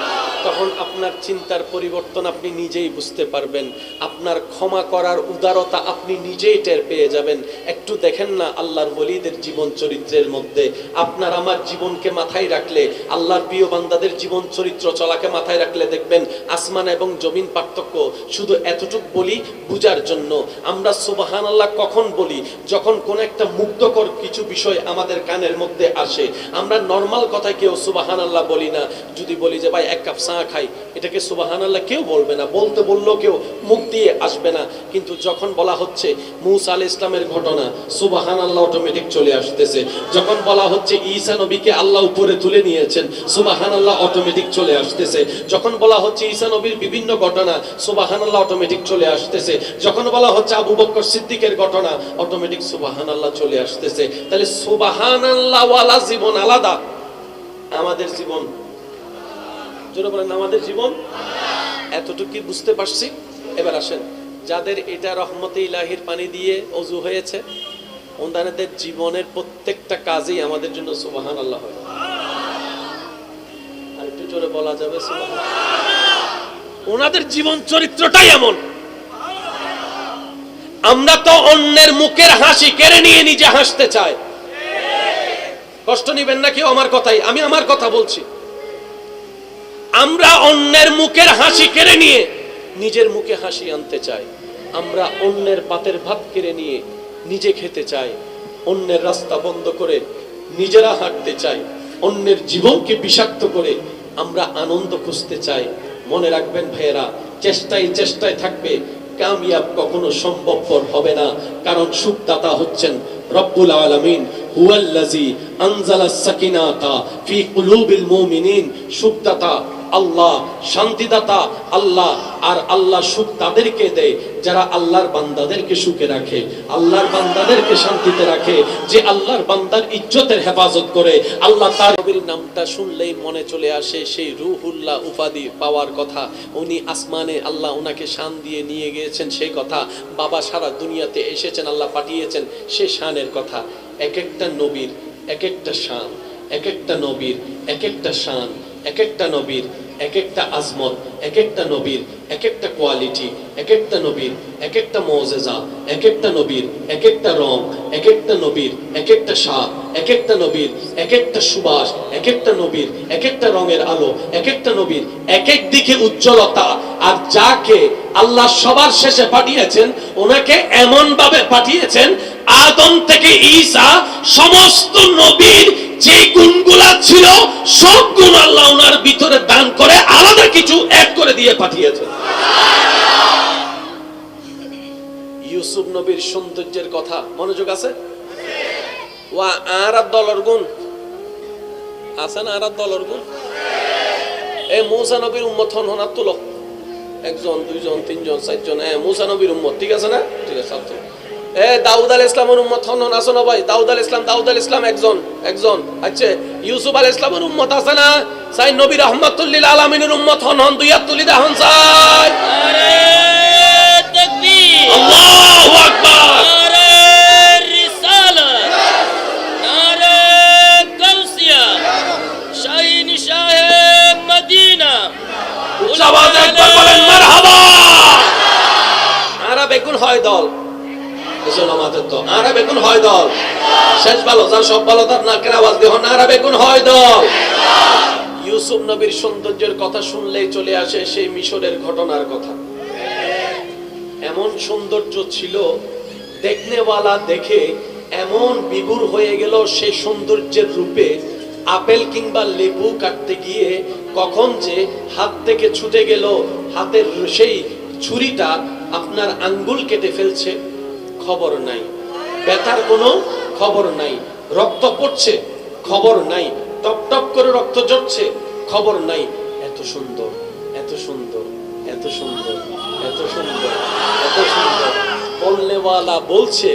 Speaker 1: তখন আপনার চিন্তার পরিবর্তন আপনি নিজেই বুঝতে পারবেন, আপনার ক্ষমা করার উদারতা আপনি নিজেই টের পেয়ে যাবেন। একটু দেখেন না আল্লাহর ওলিদের জীবন চরিত্রের মধ্যে, আপনার আমার জীবনকে মাথায় রাখলে, আল্লাহর প্রিয় বান্দাদের জীবন চরিত্র চলাকে মাথায় রাখলে দেখবেন আসমান এবং জমিন পার্থক্য। শুধু এতটুকু বলি বুঝার জন্য, আমরা সুবহানাল্লাহ কখন বলি? যখন কোন একটা মুগ্ধকর কিছু বিষয় আমাদের কানের মধ্যে আসে। আমরা নরমাল কথায় কেউ সুবহানাল্লাহ বলি না। যদি বলি যে ভাই এক কাপ চা খাই, এটাকে সুবহানাল্লাহ কেউ বলবে না, বলতে বললেও কেউ মুখ দিয়ে আসবে না। কিন্তু যখন বলা হচ্ছে মূসা আলাইহিস সালামের ঘটনা, সুবহানাল্লাহ অটোমেটিক চলে আসতেছে। যখন বলা হচ্ছে ঈসা নবীকে আল্লাহ উপরে তুলে নিয়েছেন, সুবহানাল্লাহ অটোমেটিক চলে আসতেছে। যখন বলা হচ্ছে ঈসা নবীর বিভিন্ন ঘটনা, সুবহানাল্লাহ অটোমেটিক চলে আসতেছে। যখন বলা হচ্ছে আবু বকর সিদ্দিকের ঘটনা, অটোমেটিক সুবহানাল্লাহ চলে আসতেছে। তাহলে সুবহানাল্লাহ ওয়ালা জীবন আলাদা, আমাদের জীবন, জোরে বলেন আমাদের জীবন। এতটুকু বুঝতে পারছি? এবার আসেন, যাদের এটা রহমতে ইলাহির পানি দিয়ে ওযু হয়েছে, ওনাদের জীবনের প্রত্যেকটা কাজেই আমাদের জন্য সুবহানাল্লাহ হয়। আর একটু জোরে বলা যাবে সুবহানাল্লাহ। ওনাদের জীবন চরিত্রটাই এমন। আমরা তো অন্যের মুখের হাসি কেড়ে নিয়ে নিজে হাসতে চাই। কষ্ট নিবেন না কেউ আমার কথাই, আমি আমার কথা বলছি। আমরা অন্যের মুখের হাসি কেড়ে নিয়ে নিজের মুখে হাসি আনতে চাই। আমরা অন্যের পাতের ভাত কেড়ে নিয়ে নিজে খেতে চাই। অন্যের রাস্তা বন্ধ করে নিজেরা হাঁটতে চাই। অন্যের জীবনকে বিষাক্ত করে আমরা আনন্দ খুঁজতে চাই। মনে রাখবেন ভাইয়েরা, চেষ্টায় চেষ্টায় থাকবে, কামিয়াব কখনো সম্ভবপর হবে না। কারণ সুখদাতা হচ্ছেন রব্বুল আলামিন, হুয়াল্লাযী আনজালাস সাকিনাতা ফি কুলুবিল মুমিনিন। সুখদাতা আল্লাহ, শান্তিদাতা আল্লাহ। আর আল্লাহ সুখ তাদেরকে দেয় যারা আল্লাহর বান্দাদেরকে সুখে রাখে, আল্লাহর বান্দাদেরকে শান্তিতে রাখে, যে আল্লাহর বান্দার ইজ্জতের হেফাজত করে। আল্লাহ তার নবীর নামটা শুনলেই মনে চলে আসে সেই রূহুল্লাহ উপাধি পাওয়ার কথা। উনি আসমানে আল্লাহ ওনাকে শান দিয়ে নিয়ে গিয়েছেন সেই কথা। বাবা সারা দুনিয়াতে এসেছেন, আল্লাহ পাঠিয়েছেন সে শানের কথা। এক একটা নবীর এক একটা শান, এক একটা নবীর এক একটা শান, এক একটা নবীর এক একটা আজমত, এক একটা নবীর এক একটা কোয়ালিটি, এক একটা নবীর এক একটা মুজিজা, এক একটা নবীর এক একটা রং, এক একটা নবীর এক একটা স্বাদ, এক একটা নবীর এক একটা সুবাস, এক একটা নবীর এক একটা রঙের আলো, এক একটা নবীর এক এক দিকে উজ্জ্বলতা। আর যাকে আল্লাহ সবার শেষে পাঠিয়েছেন ওনাকে এমন ভাবে পাঠিয়েছেন, আদম থেকে ঈসা সমস্ত নবীর যে গুণগুলা ছিল সব গুণ আল্লাহ ওনার ভিতরে দান করে আলাদা কিছু অ্যাড করে দিয়ে পাঠিয়েছেন। ইউসুফ নবীর সৌন্দর্যের কথা মনোযোগ আছে? ওয়া আর দলর গুণ আছে না? আর দলর গুণ এ মূসা নবীর উম্মত হন হন তুলো, একজন দুইজন তিনজন চারজন, মূসা নবীর উম্মত, ঠিক আছে না? ঠিক আছে। দাউদ আলাইহিস ইসলামের উম্মত হন আছে না ভাই? দাউদ আলাইহিস ইসলাম একজন। আচ্ছা, ইউসুফ আলাইহিস ইসলামের উম্মত আছে না? সাই নবী রাহমাতুল্লিল আলামিনের উম্মত হন দুই হাত তুলি দেখান চাই।
Speaker 2: নারে তাকবীর,
Speaker 1: আল্লাহু আকবার,
Speaker 2: নারে রিসালাত, নারে গাউসিয়া, শাহিন শাহে মদিনা।
Speaker 1: উচ্চ আওয়াজে একবার বলেন মারহাবা। আরা বেগুন হয় দল, এসো নামাজের তো আরা বেগুন হয় দল, শেষ ভালো যার সব ভালো তার নাকের আওয়াজ দেহ আরা বেগুন হয় দল। ইউসুফ নবীর সৌন্দর্যের কথা শুনলেই চলে আসে সেই মিশরের ঘটনার কথা। এমন সৌন্দর্য ছিল, দেখনেওয়ালা দেখে এমন বিভোর হয়ে গেল সেই সৌন্দর্যের রূপে। আপেল কিংবা লেবু কাটতে গিয়ে কখন যে হাত থেকে ছুটে গেল, হাতের সেই ছুরিটা আপনার আঙ্গুল কেটে ফেলছে খবর নাই, ব্যথার কোনো খবর নাই, রক্ত পড়ছে খবর নাই, টপ টপ করে রক্ত ঝরছে খবর নাই। এত সুন্দর, এত সুন্দর, এত সুন্দর, এত সুন্দর, এত সুন্দর। বলনেওয়ালা বলছে,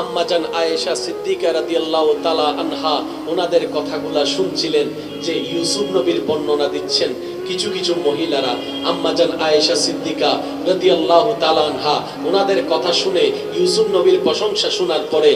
Speaker 1: আম্মাজান আয়েশা সিদ্দিকা রাদিয়াল্লাহু তাআলা আনহা ওনাদের কথাগুলা শুনছিলেন যে ইউসুফ নবীর বর্ণনা দিচ্ছেন কিছু কিছু মহিলারা। আম্মাজান আয়েশা সিদ্দিকা রাদিয়াল্লাহু তাআলা আনহা ওনাদের কথা শুনে ইউসুফ নবীর প্রশংসা শোনার পরে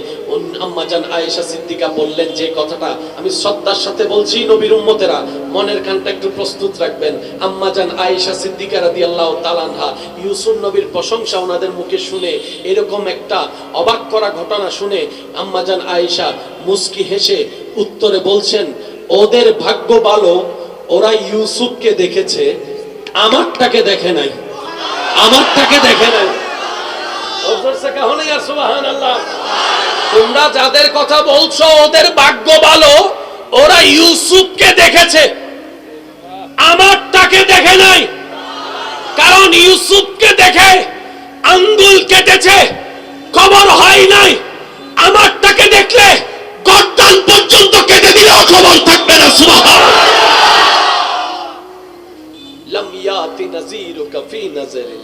Speaker 1: আম্মাজান আয়েশা সিদ্দিকা বললেন যে কথাটা আমি শ্রদ্ধার সাথে বলছি, নবীর উম্মতেরা মনের কানটা একটু প্রস্তুত রাখবেন। আম্মাজান আয়েশা সিদ্দিকা রাদিয়াল্লাহু তাআলা আনহা ইউসুফ নবীর প্রশংসা ওনাদের মুখে শুনে এরকম একটা অবাক করা ঘটনা শুনে আম্মাজান আয়েশা মুস্কি হেসে উত্তরে বলছেন, ওদের ভাগ্য ভালো, ওরা ইউসুফকে দেখেছে, আমারটাকে দেখে নাই, আমারটাকে দেখে নাই। সুবহানাল্লাহ। তোমরা যাদের কথা বলছো ওদের ভাগ্য ভালো, ওরা ইউসুফকে দেখেছে, আমারটাকে দেখে নাই। কারণ ইউসুফকে দেখে আঙ্গুল কেটেছে, খবর হয় নাই। আমারটাকে দেখলে গর্দান পর্যন্ত কেটে দিলেও খবর থাকবে না। সুবহানাল্লাহ। लम याति नज़ीरुका फी नज़रिन,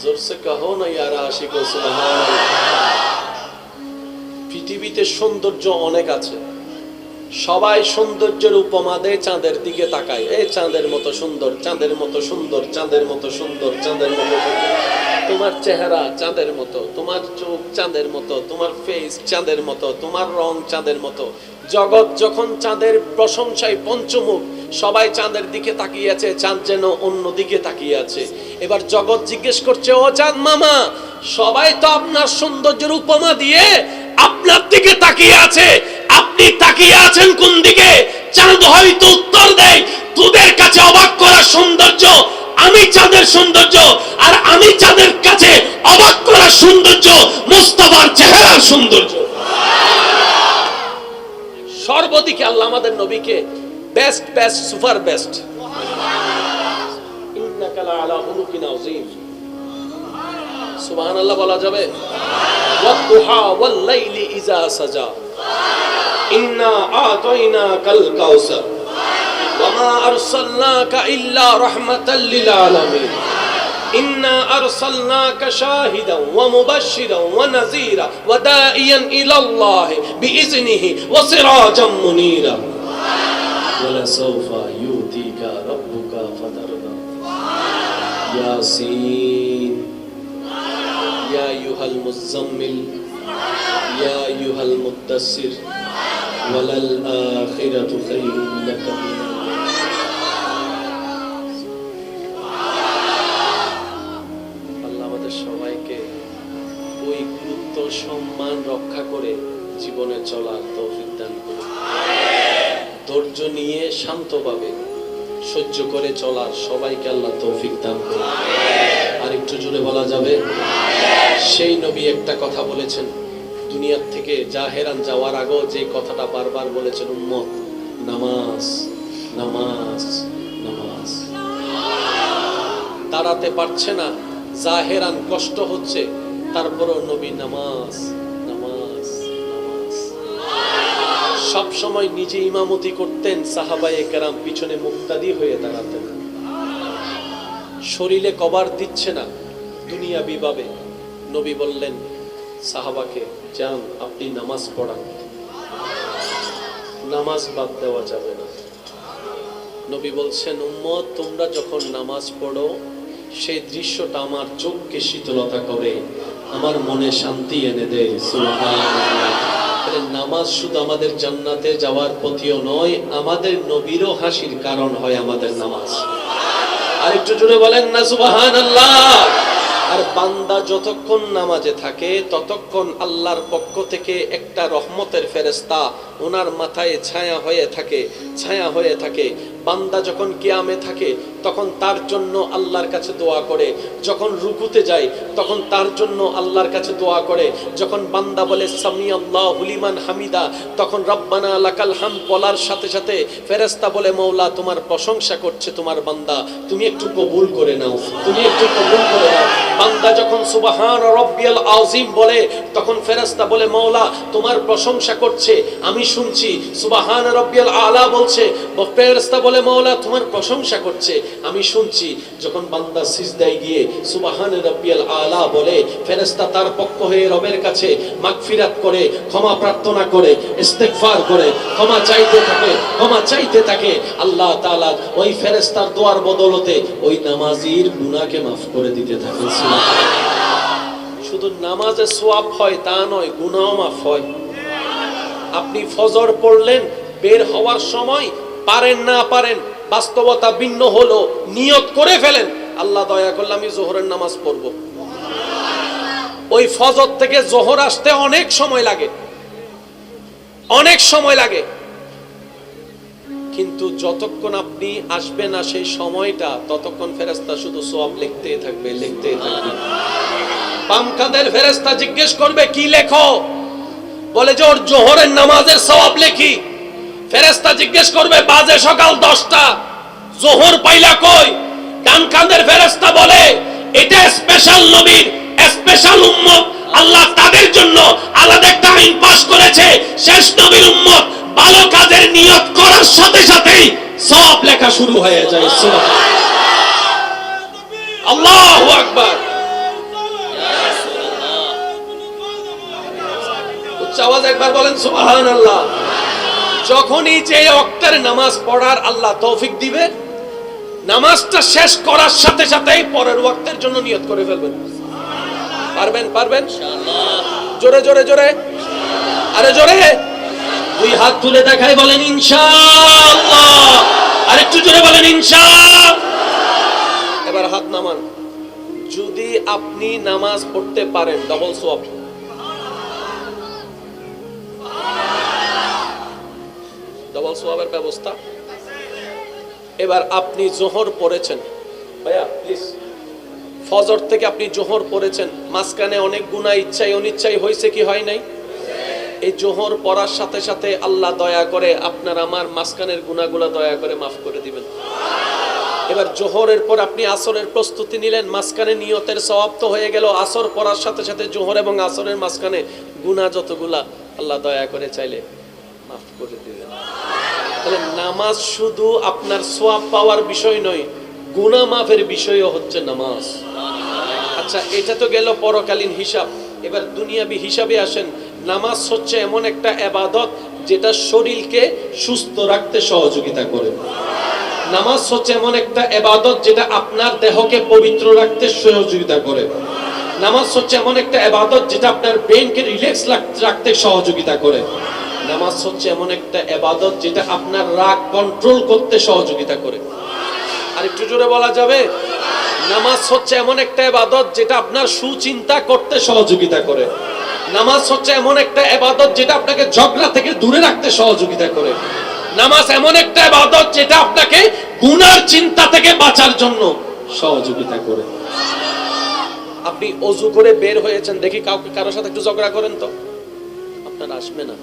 Speaker 1: जोर से कहो ना यार आशिको सुबहान अल्लाह। পৃথিবীতে সৌন্দর্য অনেক আছে, সবাই সৌন্দর্যের উপমা দেয়, চাঁদের দিকে তাকায়, এই চাঁদের মতো সুন্দর, চাঁদের মতো সুন্দর, চাঁদের মতো সুন্দর, চাঁদের মতো সুন্দর। তোমার চেহারা চাঁদের মতো, তোমার চোখ চাঁদের মতো, তোমার ফেস চাঁদের মতো, তোমার রং চাঁদের মতো। জগৎ যখন চাঁদের প্রশংসায় পঞ্চমুখ, সবাই চাঁদের দিকে তাকিয়ে আছে, চাঁদ যেন অন্য দিকে তাকিয়ে আছে। এবার জগৎ জিজ্ঞেস করছে, ও চাঁদ মামা, সবাই তো আপনার সৌন্দর্যের উপমা দিয়ে আপনার দিকে তাকিয়ে আছে, আপনি তাকিয়ে আছেন কোন দিকে? চাঁদ হয়তো উত্তর দেয়, তোদের কাছে অবাক করা সৌন্দর্য আমি চাঁদের সৌন্দর্য, আর আমি চাঁদের কাছে অবাক করা সৌন্দর্য মুস্তাফার চেহারার সৌন্দর্য। সর্বদিকে আল্লাহ আমাদের নবীকে বেস্ট বেস্ট সুপার বেস্ট। ইন্নাকা লাআলা খুলুকিন আযীম। সুবহানাল্লাহ বলা যাবে? ওয়াদ-দুহা ওয়াল-লাইলি ইযা সাজা, ইন্না আ'তাইনাকাল কাউসার, ওয়া মা আরসালনাকা ইল্লা রাহমাতাল লিল আলামিন, ইন্না আরসালনাকা শাহিদান ওয়া মুবাশশিরান ওয়া নাযীরা ওয়া দাঈয়ান ইলাল্লাহি বিইজনিহি ওয়া সিরাজাম মুনীরা। ولسوف يؤتيك ربك فترضى. ياسين يا أيها المزمل يا أيها المدثر وللآخرة خير لك من আমাদের সবাইকে ওই গুরুত্ব সম্মান রক্ষা করে জীবনে চলার তৌফিক দান করুন। ধৈর্য নিয়ে শান্তভাবে সহ্য করে চলার সবাইকে আল্লাহ তৌফিক দান করুন। আর একটু জোরে বলা যাবে? সেই নবী একটা কথা বলেছেন, দুনিয়ার থেকে জাহেরান যাওয়ার আগেও যে কথাটা বারবার বলেছেন, উম্মত নামাজ নামাজ নামাজ। দাঁড়াতে পারছে না, জাহেরান কষ্ট হচ্ছে, তারপরও নবী নামাজ নামাজ নামাজ। সব সময় নিজে ইমামতি করতেন, সাহাবায়ে কেরাম পিছনে মুক্তাদি হয়ে দাঁড়াতেন। শরীরে কভার দিচ্ছে না দুনিয়াবি ভাবে, নবী বললেন সাহাবাকে, যান আপনি নামাজ পড়ান, নামাজ বাদ দেওয়া যাবে না। নবী বলছেন, উম্মত তোমরা যখন নামাজ পড়ো সেই দৃশ্যটা আমার চোখকে শীতলতা করে, আমার মনে শান্তি এনে দেয়। সুবহানাল্লাহ। নামাজ শুধু আমাদের জান্নাতে যাওয়ার পথিও নয়, আমাদের নবীরও হাসির কারণ হয় আমাদের নামাজ। আর একটু জোরে বলেন না সুবহানাল্লাহ। আর বান্দা যতক্ষণ নামাজে থাকে ততক্ষণ আল্লাহর পক্ষ থেকে একটা রহমতের ফেরেশতা ওনার মাথায় ছায়া হয়ে থাকে, ছায়া হয়ে থাকে। বান্দা যখন কিয়ামে থাকে তখন তার জন্য আল্লাহর কাছে দোয়া করে, যখন রুকুতে যায় তখন তার জন্য আল্লাহর কাছে দোয়া করে, যখন বান্দা বলে সামি আল্লাহু লিমান হামিদা তখন রব্বানা লাকাল হামদ বলার সাথে সাথে ফেরেশতা বলে, মওলা তোমার প্রশংসা করছে তোমার বান্দা, তুমি একটু কবুল করে নাও, তুমি একটু কবুল করে নাও। বান্দা যখন সুবহান রাব্বিয়াল আযীম বলে তখন ফেরেশতা বলে, মওলা তোমার প্রশংসা করছে, আমি শুনছি। সুবহান রাব্বিয়াল আলা বলছে, ফেরেশতা বলে, মওলা তোমার প্রশংসা করছে, আমি শুনছি। যখন বান্দা সিজদায় গিয়ে সুবহান রাব্বিয়াল আলা বলে, ফেরেশতা তার পক্ষ হয়ে রবের কাছে মাগফিরাত করে, ক্ষমা প্রার্থনা করে, ইস্তেগফার করে, ক্ষমা চাইতে থাকে, ক্ষমা চাইতে থাকে। আল্লাহ তাআলা ওই ফেরেশতার দোয়ার বদলতে ওই নামাজীর গুনাহকে মাফ করে দিতে থাকেন। শুধু নামাজে সওয়াব হয় তা নয়, গুনাহও মাফ হয়। আপনি ফজর পড়লেন, বের হওয়ার সময় পারেন না পারেন, বাস্তবতা ভিন্ন হলো, নিয়ত করে ফেলেন, আল্লাহ দয়া করলে আমি জোহরের নামাজ পড়ব। ওই ফজর থেকে জোহর আসতে অনেক সময় লাগে, অনেক সময় লাগে, কিন্তু যতক্ষণ আপনি আসবেন না সেই সময়টা, ততক্ষণ ফেরেশতা শুধু সওয়াব লিখতেই থাকবে, লিখতেই থাকবে। বাম কাঁধের ফেরেশতা জিজ্ঞেস করবে, কি লেখো? বলে যে ওর জোহরের নামাজের সওয়াব লেখি। ফেরেশতা জিজ্ঞেস করবে, বাজে সকাল 10টা, জোহর পাইলা কই? ডান কাঁধের ফেরেশতা বলে, এটা স্পেশাল নবীর স্পেশাল উম্মত, আল্লাহ তাদের জন্য আলাদা একটা আইন পাশ করেছে। শেষ নবীর উম্মত ভালো কাজের নিয়ত করার সাথে সাথেই সওয়াব লেখা শুরু হয়ে যায়। সুবহানাল্লাহ, আল্লাহু আকবার। উচ্চ আওয়াজ একবার বলেন সুবহানাল্লাহ। যখনই যে ওয়াক্তের নামাজ পড়ার আল্লাহ তৌফিক দিবে, নামাজটা শেষ করার সাথে সাথেই পরের ওয়াক্তের জন্য নিয়ত করে ফেলবেন। পারবেন? পারবেন ইনশাআল্লাহ। জোরে জোরে জোরে, আরে জোরে, দুই হাত তুলে দেখাই বলেন ইনশাআল্লাহ। আরেকটু জোরে বলেন ইনশাআল্লাহ। এবার হাত নামান। যদি আপনি নামাজ পড়তে পারেন, ডবল সওয়াব। ডবল সওয়াবের ব্যবস্থা। এবার আপনি জোহর পড়েছেন, ভাইয়া প্লিজ, ফজর থেকে আপনি জোহর পড়েছেন, মাঝখানে অনেক গুনাহ ইচ্ছাই অনিচ্ছাই হয়েছে কি হয় নাই? এই জোহর পড়ার সাথে সাথে আল্লাহ দয়া করে আপনার আমার মাঝখানের গুনাহগুলো দয়া করে মাফ করে দিবেন। এবার জোহরের পর আপনি আসরের প্রস্তুতি নিলেন, মাঝখানে নিয়তের সওয়াব তো হয়ে গেল। আসর পড়ার সাথে সাথে জোহর এবং আসরের মাঝখানে গুনাহ যতগুলা আল্লাহ দয়া করে চাইলে মাফ করে দিবেন। তাহলে নামাজ শুধু আপনার সওয়াব পাওয়ার বিষয় নয়, গুনাহ মাফের বিষয়ও হচ্ছে নামাজ। আচ্ছা, এটা তো গেল পরকালীন হিসাব। এবার দুনিয়াবি হিসাবে আসেন। নামাজ হচ্ছে এমন একটা ইবাদত যেটা শরীরকে সুস্থ রাখতে সহযোগিতা করে। নামাজ হচ্ছে এমন একটা ইবাদত যেটা আপনার দেহকে পবিত্র রাখতে সহযোগিতা করে। নামাজ হচ্ছে এমন একটা ইবাদত যেটা আপনার ব্রেনকে রিল্যাক্স রাখতে সহযোগিতা করে। নামাজ হচ্ছে এমন একটা ইবাদত যেটা আপনার রাগ কন্ট্রোল করতে সহযোগিতা করে। আর একটু জোরে বলা যাবে, নামাজ হচ্ছে এমন একটা ইবাদত যেটা আপনার সুচিন্তা করতে সহযোগিতা করে। নামাজ হচ্ছে এমন একটা ইবাদত যেটা আপনাকে ঝগড়া থেকে দূরে রাখতে সহযোগিতা করে। নামাজ এমন একটা ইবাদত যেটা আপনাকে গুনার চিন্তা থেকে বাঁচার জন্য সহযোগিতা করে। আপনি ওযু করে বের হয়েছেন, দেখি কাউকে কারোর সাথে একটু ঝগড়া করেন তো, আপনার আসবে না।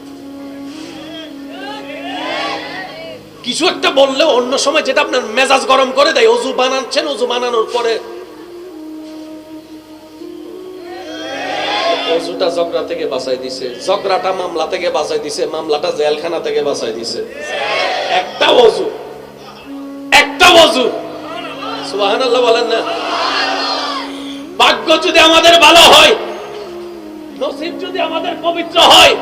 Speaker 1: কিছু একটা বললেও অন্য সময় যেটা আপনার মেজাজ গরম করে দেয়, ওযু বানাচ্ছেন, ওযু বানানোর পরে ওযুটা ঝগড়া থেকে বাঁচাই দিছে, ঝগড়াটা মামলা থেকে বাঁচাই দিছে, মামলাটা জেলখানা থেকে বাঁচাই দিছে। একটা ওযু, একটা ওযু। সুবহানাল্লাহ বলেন না? ভাগ্য যদি আমাদের ভালো হয়, নসিব যদি আমাদের পবিত্র হয়,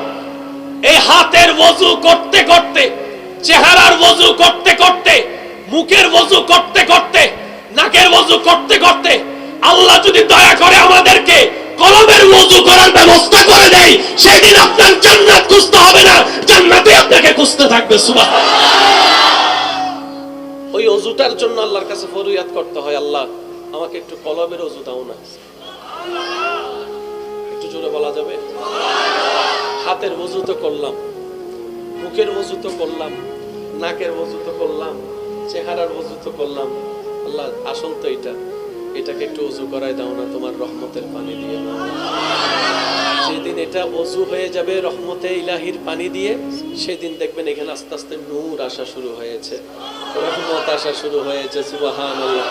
Speaker 1: এই হাতের ওযু করতে করতে, চেহারার ওযু করতে করতে, মুখের ওযু করতে করতে, নাকের ওযু করতে করতে আল্লাহ যদি দয়া করে আমাদেরকে কলবের ওযু করার ব্যবস্থা করে দেয়, সেদিন আপনার জান্নাত খুঁজতে হবে না, জান্নাতে আপনাকে খুঁজতে থাকবে। সুবহানাল্লাহ। ওই ওযুটার জন্য আল্লাহর কাছে ফরিয়াদ করতে হয়, আল্লাহ আমাকে একটু কলবের ওযু দাও না। একটু জোরে বলা যাবে? হাতের ওযু তো করলাম, মুখের ওযু তো করলাম, নাকের ওযু তো করলাম, চেহারার ওযু তো করলাম, আল্লাহ আসল তো এটাকে একটু ওযু করায় দাও না তোমার রহমতের পানি দিয়ে। যেদিন এটা ওযু হয়ে যাবে রহমতে ইলাহির পানি দিয়ে, সেদিন দেখবেন এখানে আস্তে আস্তে নূর আসা শুরু হয়েছে, রহমত আসা শুরু হয়েছে। সুবহানাল্লাহ।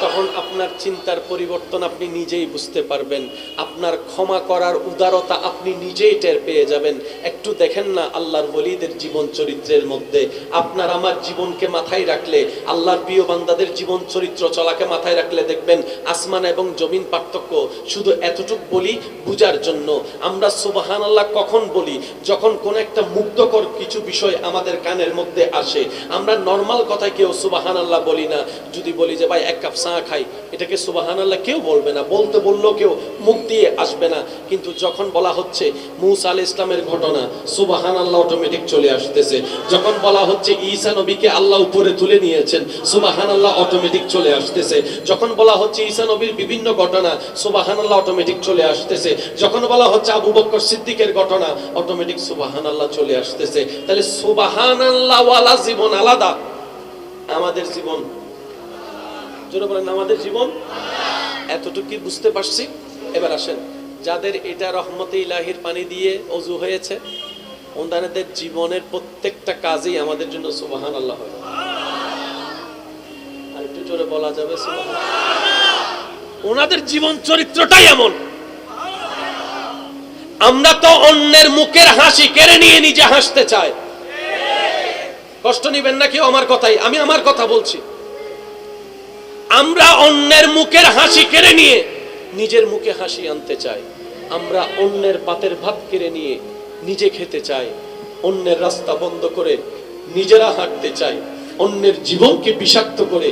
Speaker 1: তখন আপনার চিন্তার পরিবর্তন আপনি নিজেই বুঝতে পারবেন, আপনার ক্ষমা করার উদারতা আপনি নিজেই টের পেয়ে যাবেন। একটু দেখেন না আল্লাহর ওলিদের জীবন চরিত্রের মধ্যে, আপনার আমার জীবনকে মাথায় রাখলে, আল্লাহর প্রিয় বান্দাদের জীবন চরিত্র চলাকে মাথায় রাখলে দেখবেন আসমান এবং জমিন পার্থক্য। শুধু এতটুকু বলি বুঝার জন্য, আমরা সুবহানাল্লাহ কখন বলি? যখন কোন একটা মুগ্ধকর কিছু বিষয় আমাদের কানের মধ্যে আসে। আমরা নরমাল কথায় কেউ সুবহানাল্লাহ বলি না। যদি বলি যে ভাই এক কাপ চা খাই, এটাকে সুবহানাল্লাহ কেউ বলবে না, বলতে বললেও কেউ মুখ দিয়ে আসবে না। কিন্তু যখন বলা হচ্ছে মুসা আলাইহিস সালামের ঘটনা, সুবহানাল্লাহ অটোমেটিক চলে আসতেছে। যখন বলা হচ্ছে ঈসা নবীকে আল্লাহ উপরে তুলে নিয়েছেন, সুবহানাল্লাহ অটোমেটিক চলে আসতেছে। যখন বলা হচ্ছে ঈসা নবীর বিভিন্ন ঘটনা, সুবহানাল্লাহ অটোমেটিক চলে আসতেছে। যখন বলা হচ্ছে আবু বকর সিদ্দিকের ঘটনা, অটোমেটিক সুবহানাল্লাহ চলে আসতেছে। তাহলে সুবহানাল্লাহ ওয়ালা জীবন আলাদা, আমাদের জীবন, জোরে বলেন আমাদের জীবন। এতটুকু বুঝতে পারছি? এবার আসেন, যাদের এটা রহমতে ইলাহির পানি দিয়ে ওযু হয়েছে, ওনাদের জীবনের প্রত্যেকটা কাজেই আমাদের জন্য সুবহানাল্লাহ হয়। আর একটু জোরে বলা যাবে সুবহানাল্লাহ। ওনাদের জীবন চরিত্রটাই এমন। আমরা তো অন্যের মুখের হাসি কেড়ে নিয়ে নিজে হাসতে চাই। কষ্ট নিবেন না কেউ আমার কথাই, আমি আমার কথা বলছি। আমরা অন্যের মুখের হাসি কেড়ে নিয়ে নিজের মুখে হাসি আনতে চাই। আমরা অন্যের পাতের ভাত কেড়ে নিয়ে নিজে খেতে চাই। অন্যের রাস্তা বন্ধ করে নিজেরা হাঁটতে চাই। অন্যের জীবনকে বিষাক্ত করে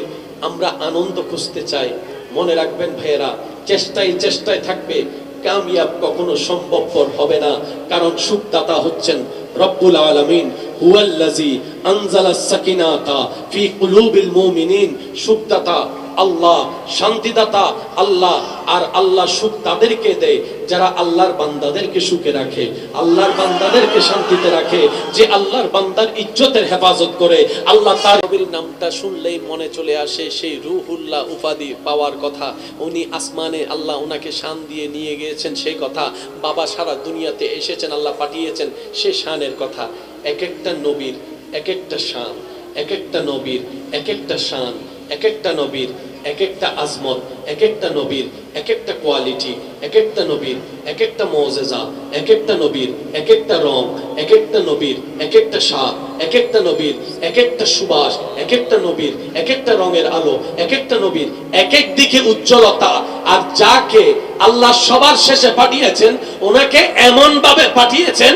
Speaker 1: আমরা আনন্দ খুঁজতে চাই। মনে রাখবেন ভাইয়েরা, চেষ্টায় চেষ্টায় থাকবে, কামিয়াব কখনো সম্ভবপর হবে না। কারণ সুখদাতা হচ্ছেন রব্বুল আলামিন, হুয়াল্লাযী আনজালাস সাকিনাতা ফি কুলুবিল মুমিনিন। সুখদাতা আল্লাহ, শান্তিদাতা আল্লাহ। আর আল্লাহ সুখ তাদেরকে দেয় যারা আল্লাহর বান্দাদেরকে সুখে রাখে, আল্লাহর বান্দাদেরকে শান্তিতে রাখে, যে আল্লাহর বান্দার ইজ্জতের হেফাজত করে। আল্লাহ তার নবীর নামটা শুনলেই মনে চলে আসে সেই রূহুল্লাহ উপাধি পাওয়ার কথা। উনি আসমানে আল্লাহ ওনাকে শান দিয়ে নিয়ে গিয়েছেন সেই কথা। বাবা সারা দুনিয়াতে এসেছেন, আল্লাহ পাঠিয়েছেন সে শানের কথা। এক একটা নবীর এক একটা শান, এক একটা নবীর এক একটা শান, এক একটা নবীর এক একটা আজমত, এক একটা নবীর এক একটা কোয়ালিটি, এক একটা নবীর এক একটা মুজিজা, এক একটা নবীর এক একটা রং, এক একটা নবীর এক একটা স্বাদ, এক একটা নবীর এক একটা সুবাস, এক একটা নবীর এক একটা রঙের আলো, এক একটা নবীর এক এক দিকে উজ্জ্বলতা। আর যাকে আল্লাহ সবার শেষে পাঠিয়েছেন, ওনাকে এমন ভাবে পাঠিয়েছেন,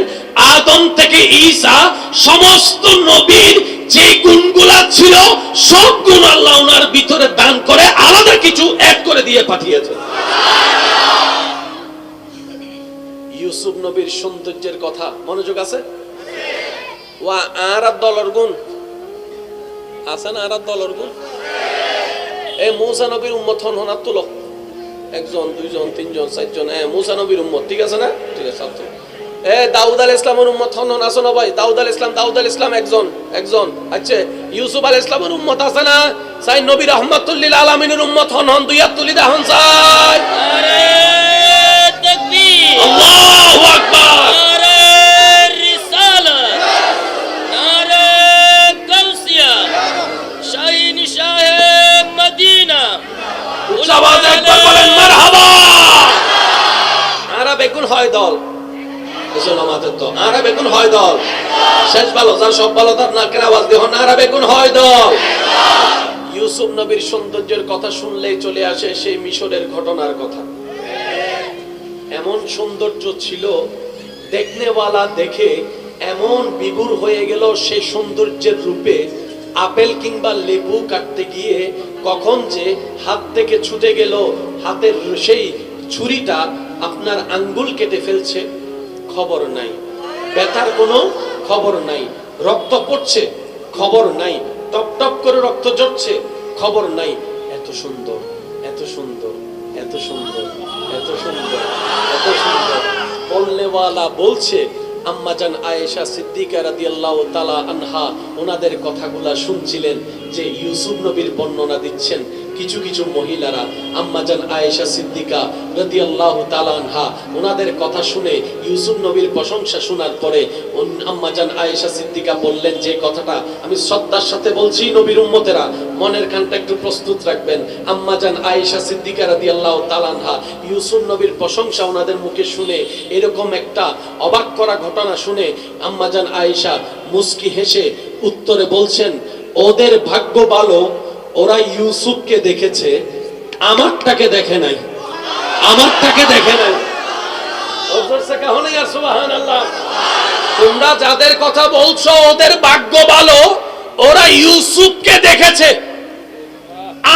Speaker 1: আদম থেকে ঈসা সমস্ত নবীর যে গুণগুলা ছিল সব গুণ আল্লাহ ওনার ভিতরে দান করে আলাদা কিছু অ্যাড করে দিয়ে পাঠিয়েছেন। ইউসুফ নবীর সৌন্দর্যের কথা মনোযোগ আছে? ওয়া আর দলর গুণ আছে না? আর দলর গুণ এই মূসা নবীর উম্মত হন হাত তুলো, একজন দুইজন তিনজন চারজন, মূসা নবীর উম্মত, ঠিক আছে না? ঠিক আছে, হাত তুলো। দাউদ আলাইহিস সালামের উম্মত হন আসো না ভাই? দাউদ আলাইহিস সালাম একজন। আচ্ছা, ইউসুফ আলাইহিস সালামের উম্মত আছে না? সাই নবী রাহমাতুল লিল আলামিনের উম্মত হন দুই হাত তুলি দেখান চাই।
Speaker 2: নারে তাকবীর,
Speaker 1: আল্লাহু আকবার,
Speaker 2: নারে রিসালাত, নারে গাউসিয়া, শাহিন শাহে মদিনা।
Speaker 1: উচ্চ আওয়াজে একবার বলেন মারহাবা। আরা বেগুন হয় দল, আমাদের তো আরা বেগুন হয় দল, শেষ ভালো যার সব ভালো তার নাকের আওয়াজ দিয়ে আরা বেগুন হয় দল। ইউসুফ নবীর সৌন্দর্যের কথা শুনলেই চলে আসে সেই মিশরের ঘটনার কথা। এমন সৌন্দর্য ছিল, দেখনেওয়ালা দেখে এমন বিভোর হয়ে গেল সেই সৌন্দর্যের রূপে। আপেল কিংবা লেবু কাটতে গিয়ে কখন যে হাত থেকে ছুটে গেল, হাতের সেই ছুরিটা আপনার আঙ্গুল কেটে ফেলছে, খবর নাই। ব্যথার কোনো খবর নাই। রক্ত পড়ছে, খবর নাই। টপ টপ করে রক্ত ঝরছে, খবর নাই। এত সুন্দর, এত সুন্দর, এত সুন্দর, এত সুন্দর, এত সুন্দর। বলনেওয়ালা বলছে, আম্মাজান আয়েশা সিদ্দিকা রাদিয়াল্লাহু তাআলা আনহা ওনাদের কথাগুলা শুনছিলেন যে ইউসুফ নবীর বর্ণনা দিচ্ছেন। কিছু কিছু মহিলারা আম্মাজান আয়েশা সিদ্দিকা রাদিয়াল্লাহু তাআলা আনহা ওনাদের কথা শুনে ইউসুফ নবীর প্রশংসা শোনার পরে আম্মাজান আয়েশা সিদ্দিকা বললেন যে কথাটা আমি শ্রদ্ধার সাথে বলছি, নবীর উম্মতেরা মনের কানটা একটু প্রস্তুত রাখবেন। আম্মাজান আয়েশা সিদ্দিকা রাদিয়াল্লাহু তাআলা আনহা ইউসুফ নবীর প্রশংসা ওনাদের মুখে শুনে, এরকম একটা অবাক করা ঘটনা শুনে আম্মাজান আয়েশা মুস্কি হেসে উত্তরে বলছেন, ওদের ভাগ্য ভালো, ওরা ইউসুফকে দেখেছে, আমারটাকে দেখে নাই, আমারটাকে দেখে নাই। সুবহানাল্লাহ। তোমরা যাদের কথা বলছো ওদের ভাগ্য ভালো, ওরা ইউসুফকে দেখেছে,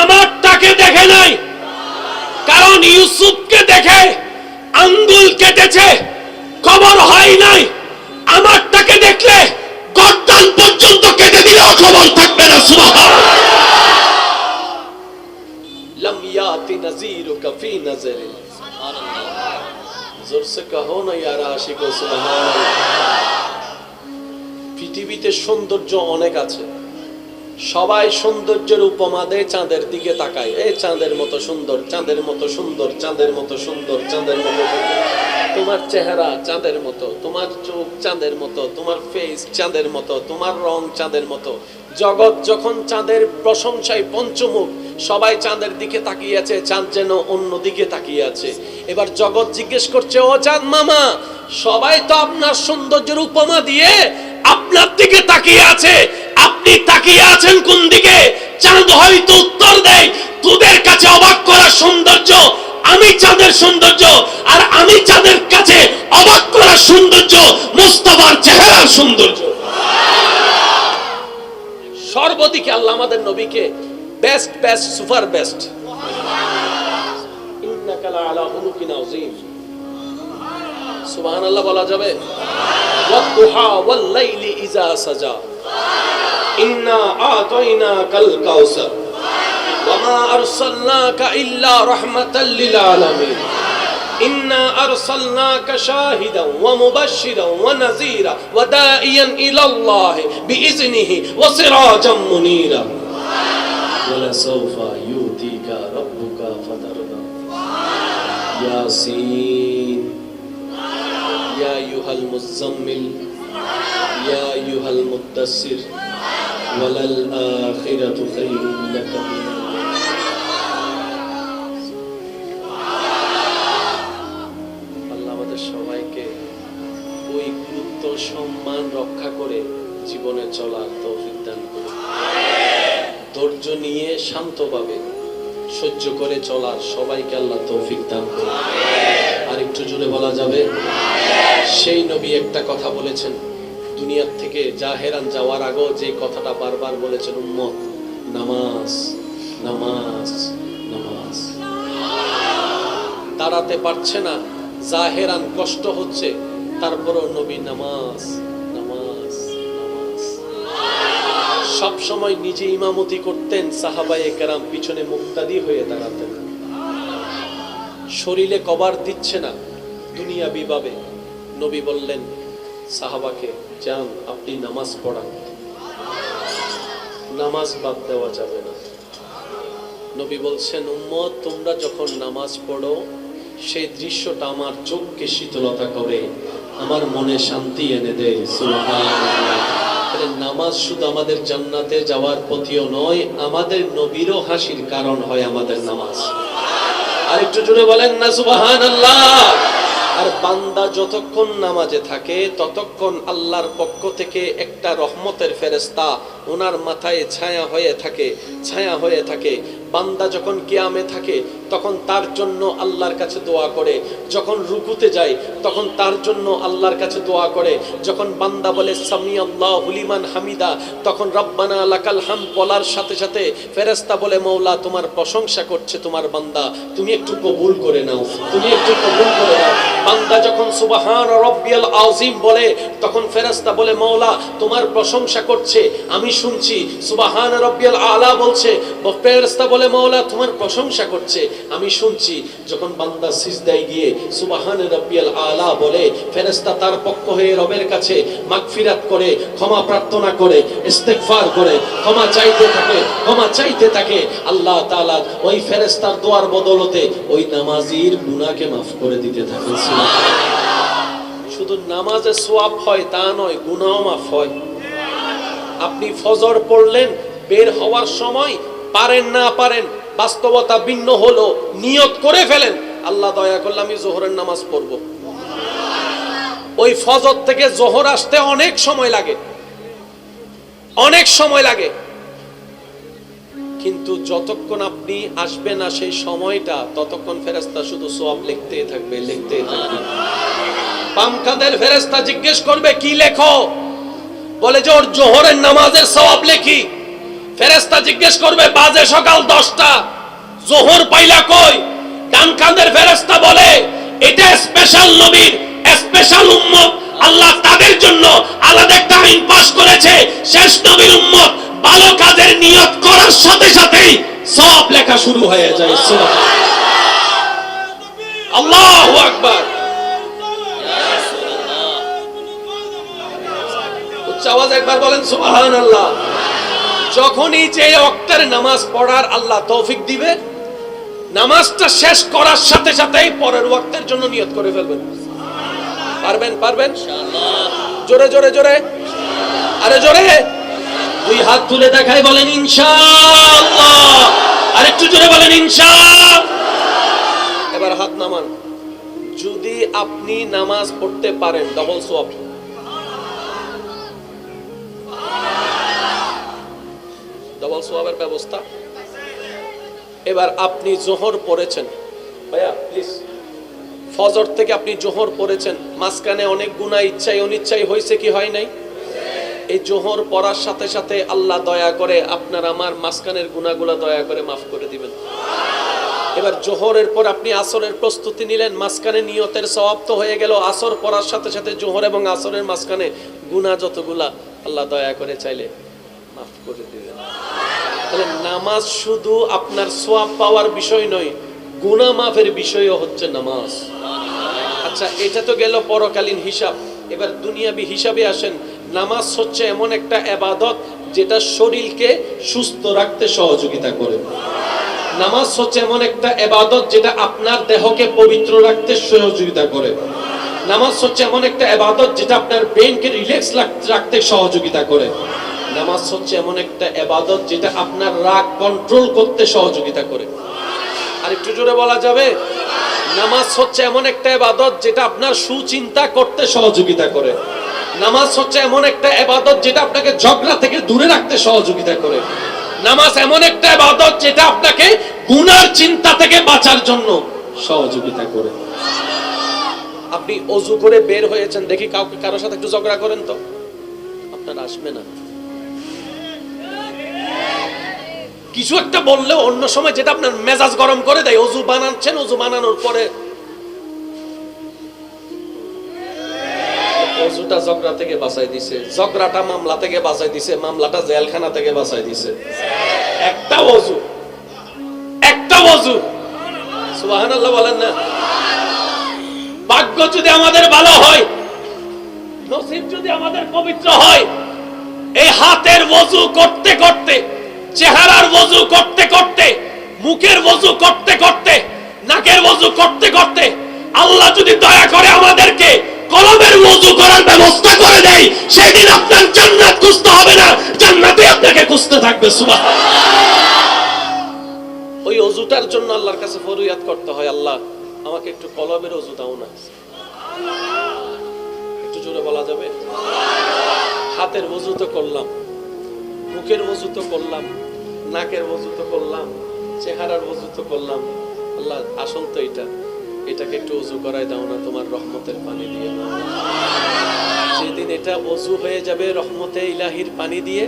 Speaker 1: আমারটাকে দেখে নাই। কারণ ইউসুফকে দেখে আঙ্গুল কেটেছে, খবর হয় নাই। আমারটাকে দেখলে গর্দান পর্যন্ত কেটে দিলেও খবর থাকবে না। সুবহানাল্লাহ। लम याति नज़ीरुका फी नज़रिन। जोर से कहो ना यार आशिको सुबहान अल्लाह। পৃথিবীতে সৌন্দর্য অনেক আছে, সবাই সৌন্দর্যের উপমা দেয়, চাঁদের দিকে তাকায়, এই চাঁদের মতো সুন্দর, চাঁদের মতো সুন্দর, চাঁদের মতো সুন্দর, চাঁদের মতো সুন্দর। তোমার চেহারা চাঁদের মতো, তোমার চোখ চাঁদের মতো, তোমার ফেস চাঁদের মতো, তোমার রং চাঁদের মতো। জগৎ যখন চাঁদের প্রশংসায় পঞ্চমুখ, সবাই চাঁদের দিকে তাকিয়ে আছে, চাঁদ যেন অন্য দিকে তাকিয়ে আছে। এবার জগৎ জিজ্ঞেস করছে, ও চাঁদ মামা, সবাই তো আপনার সৌন্দর্যের উপমা দিয়ে আপনার দিকে তাকিয়ে আছে, আপনি তাকিয়ে আছেন কোন দিকে? চাঁদ হয়তো উত্তর দেয়, তোদের কাছে অবাক করা সৌন্দর্য আমি চাঁদের সৌন্দর্য, আর আমি চাঁদের কাছে অবাক করা সৌন্দর্য মুস্তাফার চেহারার সৌন্দর্য। সর্বদিকে আল্লাহ আমাদের নবীকে বেস্ট বেস্ট সুপার বেস্ট। ইন্নাকা লাআলা খুলুকিন আযীম। সুবহানাল্লাহ বলা যাবে? ওয়াদ-দুহা ওয়াল-লাইলি ইযা সাজা, ইন্না আ'তাইনাকাল কাউসার, ওয়া মা আরসালনাকা ইল্লা রাহমাতাল লিল আলামিন, ইন্না আরসালনাকা শাহিদান ওয়া মুবাশশিরান ওয়া নাযীরা ওয়া দাঈয়ান ইলাল্লাহি বিইজনিহি ওয়া সিরাজাম মুনীরা। وَلَسَوْفَ يُؤْتِيكَ رَبُّكَ فَتَرْضَى يَاسِينَ يَا أَيُّهَا الْمُزَّمِّلُ يَا أَيُّهَا الْمُدَّثِّرُ وَلَلْآخِرَةُ خَيْرٌ لَكَ مِنَ আল্লাহ আমাদের সবাইকে ওই গুরুত্ব সম্মান রক্ষা করে জীবনে চলার তৌফিক দান করুন। ধৈর্য নিয়ে শান্তভাবে সহ্য করে চলার সবাইকে আল্লাহ তৌফিক দান করুন। আর একটু জোরে বলা যাবে? সেই নবী একটা কথা বলেছেন, দুনিয়ার থেকে জাহেরান যাওয়ার আগেও যে কথাটা বারবার বলেছেন, উম্মত নামাজ নামাজ নামাজ। দাঁড়াতে পারছে না, জাহেরান কষ্ট হচ্ছে, তারপরও নবী নামাজ নামাজ নামাজ। সব সময় নিজে ইমামতি করতেন, সাহাবায়ে কেরাম পিছনে মুক্তাদি হয়ে দাঁড়াতেন। শরীরে কভার দিচ্ছে না দুনিয়াবি ভাবে, নবী বললেন সাহাবাকে, যান আপনি নামাজ পড়ান, নামাজ বাদ দেওয়া যাবে না। নবী বলছেন, উম্মত তোমরা যখন নামাজ পড়ো সেই দৃশ্যটা আমার চোখকে শীতলতা করে, আমার মনে শান্তি এনে দেয়। সুবহানাল্লাহ। নামাজ শুধু আমাদের জান্নাতে যাওয়ার পথিও নয়, আমাদের নবীরও হাসির কারণ হয় আমাদের নামাজ। আর একটু জোরে বলেন না সুবহানাল্লাহ। আর বান্দা যতক্ষণ নামাজে থাকে ততক্ষণ আল্লাহর পক্ষ থেকে একটা রহমতের ফেরেশতা ওনার মাথায় ছায়া হয়ে থাকে, ছায়া হয়ে থাকে। বান্দা যখন কিয়ামে থাকে তখন তার জন্য আল্লাহর কাছে দোয়া করে, যখন রুকুতে যায় তখন তার জন্য আল্লাহর কাছে দোয়া করে, যখন বান্দা বলে সামি আল্লাহু লিমান হামিদা তখন রব্বানা লাকাল হামদ বলার সাথে সাথে ফেরেশতা বলে, মওলা তোমার প্রশংসা করছে তোমার বান্দা, তুমি একটু কবুল করে নাও, তুমি একটু কবুল করে নাও। বান্দা যখন সুবহান রাব্বিয়াল আযীম বলে তখন ফেরেশতা বলে, মওলা তোমার প্রশংসা করছে, আমি শুনছি। সুবহান রাব্বিয়াল আলা বলছে, ফেরেশতা বলে, মওলা তোমার প্রশংসা করছে, আমি শুনছি। যখন বান্দা সিজদায় গিয়ে সুবহান রাব্বিয়াল আলা বলে, ফেরেশতা তার পক্ষ হয়ে রবের কাছে মাগফিরাত করে, ক্ষমা প্রার্থনা করে, ইস্তেগফার করে, ক্ষমা চাইতে থাকে, ক্ষমা চাইতে থাকে। আল্লাহ তাআলা ওই ফেরেশতার দোয়ার বদলতে ওই নামাজীর গুনাহকে মাফ করে দিতে থাকে। শুধু নামাজে সওয়াব হয় তা নয়, গুনাহও মাফ হয়। আপনি ফজর পড়লেন, বের হওয়ার সময় পারেন না পারেন, বাস্তবতা ভিন্ন হলো, নিয়ত করে ফেলেন, আল্লাহ দয়া করলে আমি জোহরের নামাজ পড়ব। ওই ফজর থেকে জোহর আসতে অনেক সময় লাগে, অনেক সময় লাগে, কিন্তু যতক্ষণ আপনি আসবেন না সেই সময়টা, ততক্ষণ ফেরেশতা শুধু সওয়াব লিখতেই থাকবে, লিখতেই থাকবে। বাম কাঁধের ফেরেশতা জিজ্ঞেস করবে, কি লেখো? বলে যে ওর জোহরের নামাজের সওয়াব লেখি। ফেরেশতা জিজ্ঞেস করবে, বাজে সকাল 10টা, জোহর পাইলা কই? ডান কাঁধের ফেরেশতা বলে, এটা স্পেশাল নবীর স্পেশাল উম্মত, আল্লাহ তাদের জন্য আলাদা একটা আইন পাশ করেছে। শেষ নবীর উম্মত ভালো কাজের নিয়ত করার সাথে সাথেই সওয়াব লেখা শুরু হয়ে যায়। সুবহানাল্লাহ, আল্লাহু আকবার। উচ্চ আওয়াজ একবার বলেন সুবহানাল্লাহ। যখনই যে ওয়াক্তের নামাজ পড়ার আল্লাহ তৌফিক দিবে, নামাজটা শেষ করার সাথে সাথেই পরের ওয়াক্তের জন্য নিয়ত করে ফেলবেন। পারবেন? পারবেন ইনশাআল্লাহ। জোরে জোরে জোরে, আরে জোরে, দুই হাত তুলে দেখাই বলেন ইনশাআল্লাহ। আরেকটু জোরে বলেন ইনশাআল্লাহ। এবার হাত নামান। যদি আপনি নামাজ পড়তে পারেন, ডবল সওয়াব। ডবল সওয়াবের ব্যবস্থা। এবার আপনি জোহর পড়েছেন, ভাইয়া প্লিজ, ফজর থেকে আপনি জোহর পড়েছেন, মাঝখানে অনেক গুনাহ ইচ্ছাই অনিচ্ছাই হয়েছে কি হয় নাই? এই জোহর পড়ার সাথে সাথে আল্লাহ দয়া করে আপনার আমার মাঝখানের গুনাহগুলো দয়া করে মাফ করে দিবেন। এবার জোহরের পর আপনি আসরের প্রস্তুতি নিলেন, মাঝখানে নিয়তের সওয়াব তো হয়ে গেল। আসর পড়ার সাথে সাথে জোহর এবং আসরের মাঝখানে গুনাহ যতগুলা আল্লাহ দয়া করে চাইলে মাফ করে দিবেন। তাহলে নামাজ শুধু আপনার সওয়াব পাওয়ার বিষয় নয়, গুনাহ মাফের বিষয়ও হচ্ছে নামাজ। আচ্ছা, এটা তো গেল পরকালীন হিসাব। এবার দুনিয়াবি হিসাবে আসেন। নামাজ হচ্ছে এমন একটা ইবাদত যেটা শরীরকে সুস্থ রাখতে সহযোগিতা করে। নামাজ হচ্ছে এমন একটা ইবাদত যেটা আপনার দেহকে পবিত্র রাখতে সহযোগিতা করে। নামাজ হচ্ছে এমন একটা ইবাদত যেটা আপনার ব্রেনকে রিল্যাক্স রাখতে সহযোগিতা করে। নামাজ হচ্ছে এমন একটা ইবাদত যেটা আপনার রাগ কন্ট্রোল করতে সহযোগিতা করে। আর একটু জোরে বলা যাবে, নামাজ হচ্ছে এমন একটা ইবাদত যেটা আপনার সুচিন্তা করতে সহযোগিতা করে। নামাজ হচ্ছে এমন একটা ইবাদত যেটা আপনাকে ঝগড়া থেকে দূরে রাখতে সহযোগিতা করে। নামাজ এমন একটা ইবাদত যেটা আপনাকে গুনার চিন্তা থেকে বাঁচার জন্য সহযোগিতা করে। আপনি ওযু করে বের হয়েছেন, দেখি কাউকে কারোর সাথে একটু ঝগড়া করেন তো, আপনার আসবে না। কিছু একটা বললেও অন্য সময় যেটা আপনার মেজাজ গরম করে দেয়, ওযু বানাচ্ছেন, ওযু বানানোর পরে ওযুটা ঝগড়া থেকে বাঁচাই দিছে, ঝগড়াটা মামলা থেকে বাঁচাই দিছে, মামলাটা জেলখানা থেকে বাঁচাই দিছে। একটা ওযু, একটা ওযু। সুবহানাল্লাহ বলেন না? ভাগ্য যদি আমাদের ভালো হয়, নসিব যদি আমাদের পবিত্র হয়, এই হাতের ওযু করতে করতে, চেহারার ওযু করতে করতে, মুখের ওযু করতে করতে, নাকের ওযু করতে করতে আল্লাহ যদি দয়া করে আমাদেরকে কলমের ওযু করার ব্যবস্থা করে দেয়, সেদিন আপনার জান্নাত খুঁজতে হবে না, জান্নাতে আপনাকে খুঁজতে থাকবে। সুবহানাল্লাহ। ওই ওযুটার জন্য আল্লাহর কাছে ফরিয়াদ করতে হয়, আল্লাহ আমাকে একটু কলমের ওযু দাও না। একটু জোরে বলা যাবে? হাতের ওযু তো করলাম, মুখের ওযু তো করলাম, নাকের ওযু তো করলাম, চেহারার ওযু তো করলাম, আল্লাহ আসল তো এটাকে একটু ওযু করায় দাও না তোমার রহমতের পানি দিয়ে। যেদিন এটা ওযু হয়ে যাবে রহমতে ইলাহির পানি দিয়ে,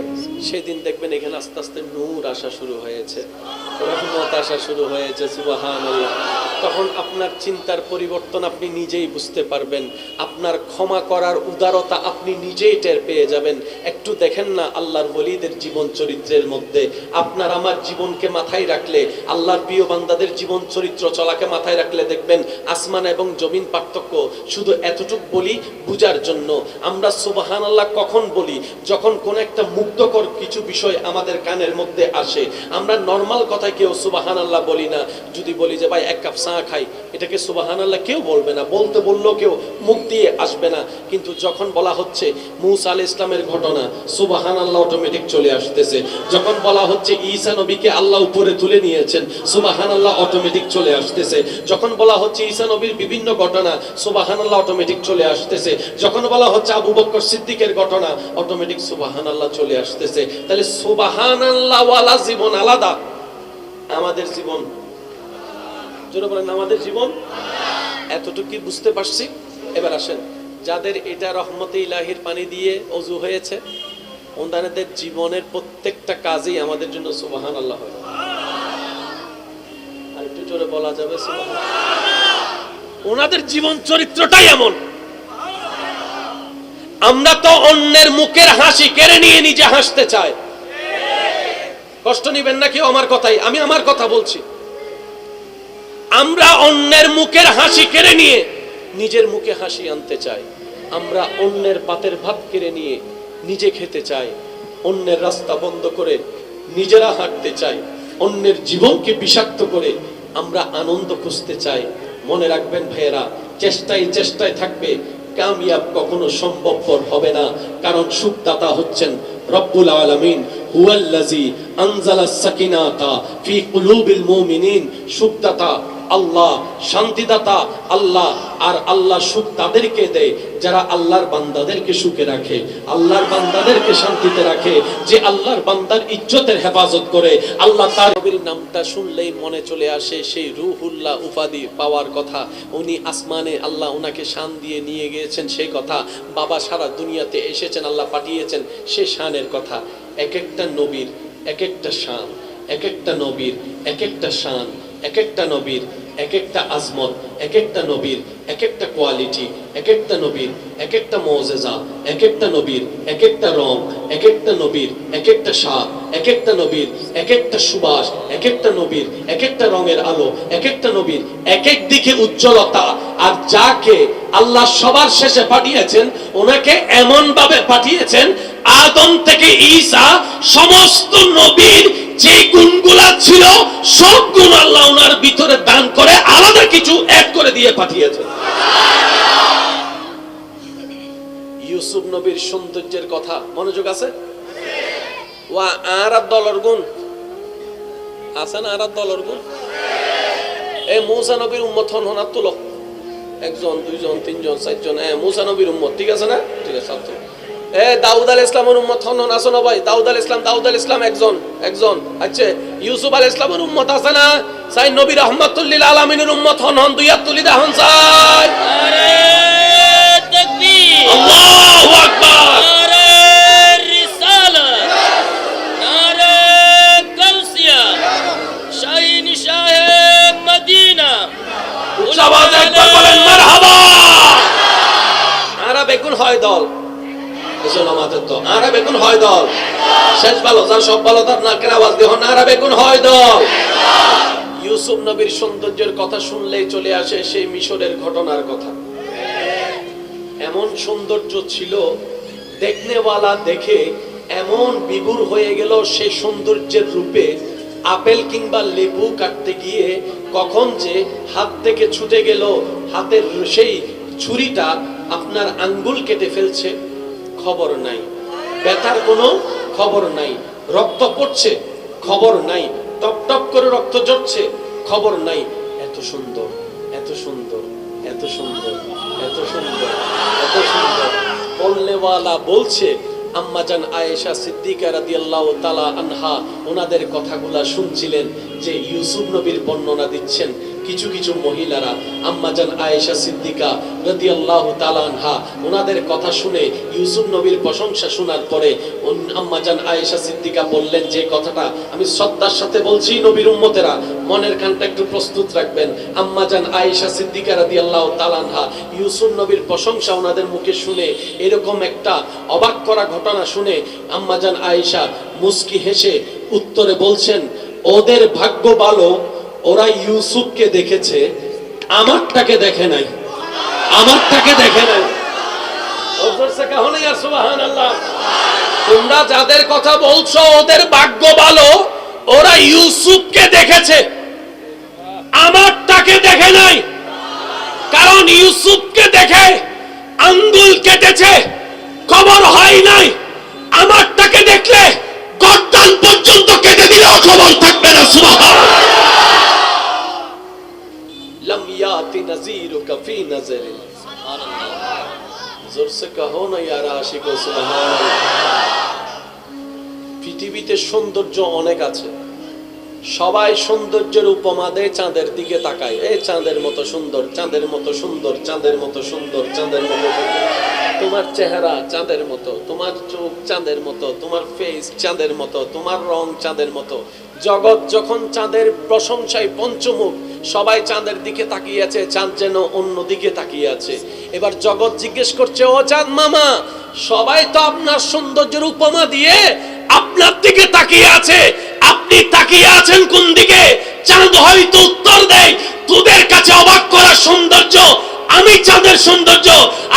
Speaker 1: সেদিন দেখবেন এখানে আস্তে আস্তে নূর আসা শুরু হয়েছে, রহমত আসা শুরু হয়েছে। সুবহানাল্লাহ। তখন আপনার চিন্তার পরিবর্তন আপনি নিজেই বুঝতে পারবেন, আপনার ক্ষমা করার উদারতা আপনি নিজেই টের পেয়ে যাবেন। একটু দেখেন না আল্লাহর ওলিদের জীবন চরিত্রের মধ্যে, আপনার আমার জীবনকে মাথায় রাখলে, আল্লাহর প্রিয় বান্দাদের জীবন চরিত্র চলাকে মাথায় রাখলে দেখবেন আসমান এবং জমিন পার্থক্য। শুধু এতটুকু বলি বুঝার জন্য, আমরা সুবহানাল্লাহ কখন বলি? যখন কোন একটা মুগ্ধকর কিছু বিষয় আমাদের কানের মধ্যে আসে। আমরা নরমাল কথায় কেউ সুবহানাল্লাহ বলি না। যদি বলি যে ভাই এক কাপ চা খাই, এটাকে সুবহানাল্লাহ কেউ বলবে না, বলতে বললেও কেউ মুখ দিয়ে আসবে না। কিন্তু যখন বলা হচ্ছে মূসা আলাইহিস সালামের ঘটনা, সুবহানাল্লাহ অটোমেটিক চলে আসতেছে। যখন বলা হচ্ছে ঈসা নবীকে আল্লাহ উপরে তুলে নিয়েছেন, সুবহানাল্লাহ অটোমেটিক চলে আসতেছে। যখন বলা হচ্ছে ঈসা নবীর বিভিন্ন ঘটনা, সুবহানাল্লাহ অটোমেটিক চলে আসতেছে। যখন বলা হচ্ছে আবু বকর সিদ্দিকের ঘটনা, অটোমেটিক সুবহানাল্লাহ চলে আসতেছে। তাহলে সুবহানাল্লাহ ওয়ালা জীবন আলাদা, আমাদের জীবন জোরে বলেন আমাদের জীবন। এতটুকু কি বুঝতে পারছি? এবার আসেন, যাদের এটা রহমতে ইলাহির পানি দিয়ে ওযু হয়েছে, ওনাদের জীবনের প্রত্যেকটা কাজেই আমাদের জন্য সুবহানাল্লাহ হয়। আর একটু জোরে বলা যাবে সুবহানাল্লাহ। ওনাদের জীবন চরিত্রটাই এমন। আমরা তো অন্যের মুখের হাসি কেড়ে নিয়ে নিজে হাসতে চাই। কষ্ট নিবেন না কেউ আমার কথাই, আমি আমার কথা বলছি। আমরা অন্যের মুখের হাসি কেড়ে নিয়ে নিজের মুখে হাসি আনতে চাই। আমরা অন্যের পাতের ভাত কেড়ে নিয়ে নিজে খেতে চাই। অন্যের রাস্তা বন্ধ করে নিজেরা হাঁটতে চাই। অন্যের জীবনকে বিষাক্ত করে আমরা আনন্দ খুঁজতে চাই। মনে রাখবেন ভাইয়েরা, চেষ্টায় চেষ্টায় থাকবে, কামিয়াব কখনো সম্ভবপর হবে না। কারণ সুখদাতা হচ্ছেন রব্বুল আলামিন, হুয়াল্লাযী আনজালাস সাকিনাতা ফি কুলুবিল মুমিনিন। সুখদাতা আল্লাহ, শান্তিদাতা আল্লাহ। আর আল্লাহ সুখ তাদেরকে দেয় যারা আল্লাহর বান্দাদেরকে সুখে রাখে, আল্লাহর বান্দাদেরকে শান্তিতে রাখে, যে আল্লাহর বান্দার ইজ্জতের হেফাজত করে। আল্লাহ তার নবীর নামটা শুনলেই মনে চলে আসে সেই রূহুল্লাহ উপাধি পাওয়ার কথা। উনি আসমানে আল্লাহ ওনাকে শান দিয়ে নিয়ে গিয়েছেন সেই কথা। বাবা সারা দুনিয়াতে এসেছেন, আল্লাহ পাঠিয়েছেন সে শানের কথা। এক একটা নবীর এক একটা শান, এক একটা নবীর এক একটা শান, এক একটা নবীর এক একটা আজমত, এক একটা নবীর এক একটা কোয়ালিটি, এক একটা নবীর এক একটা মুজিজা, এক একটা নবীর এক একটা রং, এক একটা নবীর এক একটা স্বাদ, এক একটা নবীর এক একটা সুবাস, এক একটা নবীর এক একটা রঙের আলো, এক একটা নবীর এক এক দিকে উজ্জ্বলতা। আর যাকে আল্লাহ সবার শেষে পাঠিয়েছেন, ওনাকে এমন ভাবে পাঠিয়েছেন, আদম থেকে ঈসা সমস্ত নবীর যে গুণগুলা ছিল সব গুণ আল্লাহ ওনার ভিতরে দান করে আলাদা কিছু অ্যাড করে দিয়ে পাঠিয়েছেন। ইউসুফ নবীর সৌন্দর্যের কথা মনোযোগ আছে? ওয়া আর দলর গুণ আছে না? আর দলর গুণ এই মূসা নবীর উম্মত হন হন তুলো, একজন দুইজন তিনজন চারজন, মূসা নবীর উম্মত, ঠিক আছে না? ঠিক আছে। দাউদ আলাইহিস সালামের উম্মত হন আছে না ভাই? দাউদ আলাইহিস সালাম একজন। আচ্ছা, ইউসুফ আলাইহিস সালামের উম্মত আছে না? সাই নবী রাহমাতুল লিল আলামিনের উম্মত হন দুই হাত তুলি দেখান চাই।
Speaker 2: নারে তাকবীর,
Speaker 1: আল্লাহু আকবার,
Speaker 2: নারে রিসালাত, নারে গাউসিয়া, শাহিন শাহে মদিনা।
Speaker 1: উচ্চ আওয়াজে একবার বলেন মারহাবা। আরা বেগুন হয় কয় দল? মুসলমানদের দল। নারা বেগুন হয় দল। শেষ ভালো যার সব ভালো তার নাকের আওয়াজ দেহ নারা বেগুন হয় দল। ইউসুফ নবীর সৌন্দর্যের কথা শুনলেই চলে আসে সেই মিশরের ঘটনার কথা। এমন সৌন্দর্য ছিল, দেখনেওয়ালা দেখে এমন বিভোর হয়ে গেল সেই সৌন্দর্যের রূপে। আপেল কিংবা লেবু কাটতে গিয়ে কখন যে হাত থেকে ছুটে গেল, হাতের সেই ছুরিটা আপনার আঙ্গুল কেটে ফেলছে, খবর নাই। ব্যথার কোনো খবর নাই। রক্ত পড়ছে, খবর নাই। টপ টপ করে রক্ত ঝরছে, খবর নাই। এত সুন্দর, এত সুন্দর, এত সুন্দর, এত সুন্দর, এত সুন্দর। বলনেওয়ালা বলছে, আম্মাজান আয়েশা সিদ্দিকা রাদিয়াল্লাহু তাআলা আনহা ওনাদের কথাগুলা শুনছিলেন যে ইউসুফ নবীর বর্ণনা দিচ্ছেন। কিছু কিছু মহিলারা আম্মাজান আয়েশা সিদ্দিকা রাদিয়াল্লাহু তাআলা আনহা ওনাদের কথা শুনে ইউসুফ নবীর প্রশংসা শোনার পরে আম্মাজান আয়েশা সিদ্দিকা বললেন যে কথাটা আমি শ্রদ্ধার সাথে বলছি, নবীর উম্মতেরা মনের কানটা একটু প্রস্তুত রাখবেন। আম্মাজান আয়েশা সিদ্দিকা রাদিয়াল্লাহু তাআলা আনহা ইউসুফ নবীর প্রশংসা ওনাদের মুখে শুনে এরকম একটা অবাক করা ঘটনা শুনে আম্মাজান আয়েশা মুস্কি হেসে উত্তরে বলছেন, ওদের ভাগ্য ভালো, ওরা ইউসুফকে দেখেছে, আমারটাকে দেখে নাই, আমারটাকে দেখে নাই। সুবহানাল্লাহ। তোমরা যাদের কথা বলছো ওদের ভাগ্য ভালো, ওরা ইউসুফকে দেখেছে, আমারটাকে দেখে নাই। কারণ ইউসুফকে দেখে আঙ্গুল কেটেছে, খবর হয় নাই। আমারটাকে দেখলে গর্দান পর্যন্ত কেটে দিলেও খবর থাকবে না। সুবহানাল্লাহ। लम याति नज़ीरुका फी नज़री। जोर से कहो ना यार आशिको सुबहान अल्लाह। পৃথিবীতে সৌন্দর্য অনেক আছে, সবাই সৌন্দর্যের উপমা দেয়, চাঁদের দিকে তাকায়, এই চাঁদের মতো সুন্দর, চাঁদের মতো সুন্দর, চাঁদের মতো সুন্দর, চাঁদের মতো সুন্দর। তোমার চেহারা চাঁদের মতো, তোমার চোখ চাঁদের মতো, তোমার ফেস চাঁদের মতো, তোমার রং চাঁদের মতো। জগৎ যখন চাঁদের প্রশংসায় পঞ্চমুখ, সবাই চাঁদের দিকে তাকিয়ে আছে, চাঁদ যেন অন্য দিকে তাকিয়ে আছে। এবার জগৎ জিজ্ঞেস করছে, ও চাঁদ মামা, সবাই তো আপনার সৌন্দর্যের উপমা দিয়ে আপনার দিকে তাকিয়ে আছে, আপনি তাকিয়ে আছেন কোন দিকে? চাঁদ হয়তো উত্তর দেয়, তোদের কাছে অবাক করা সৌন্দর্য আমি চাঁদের সৌন্দর্য,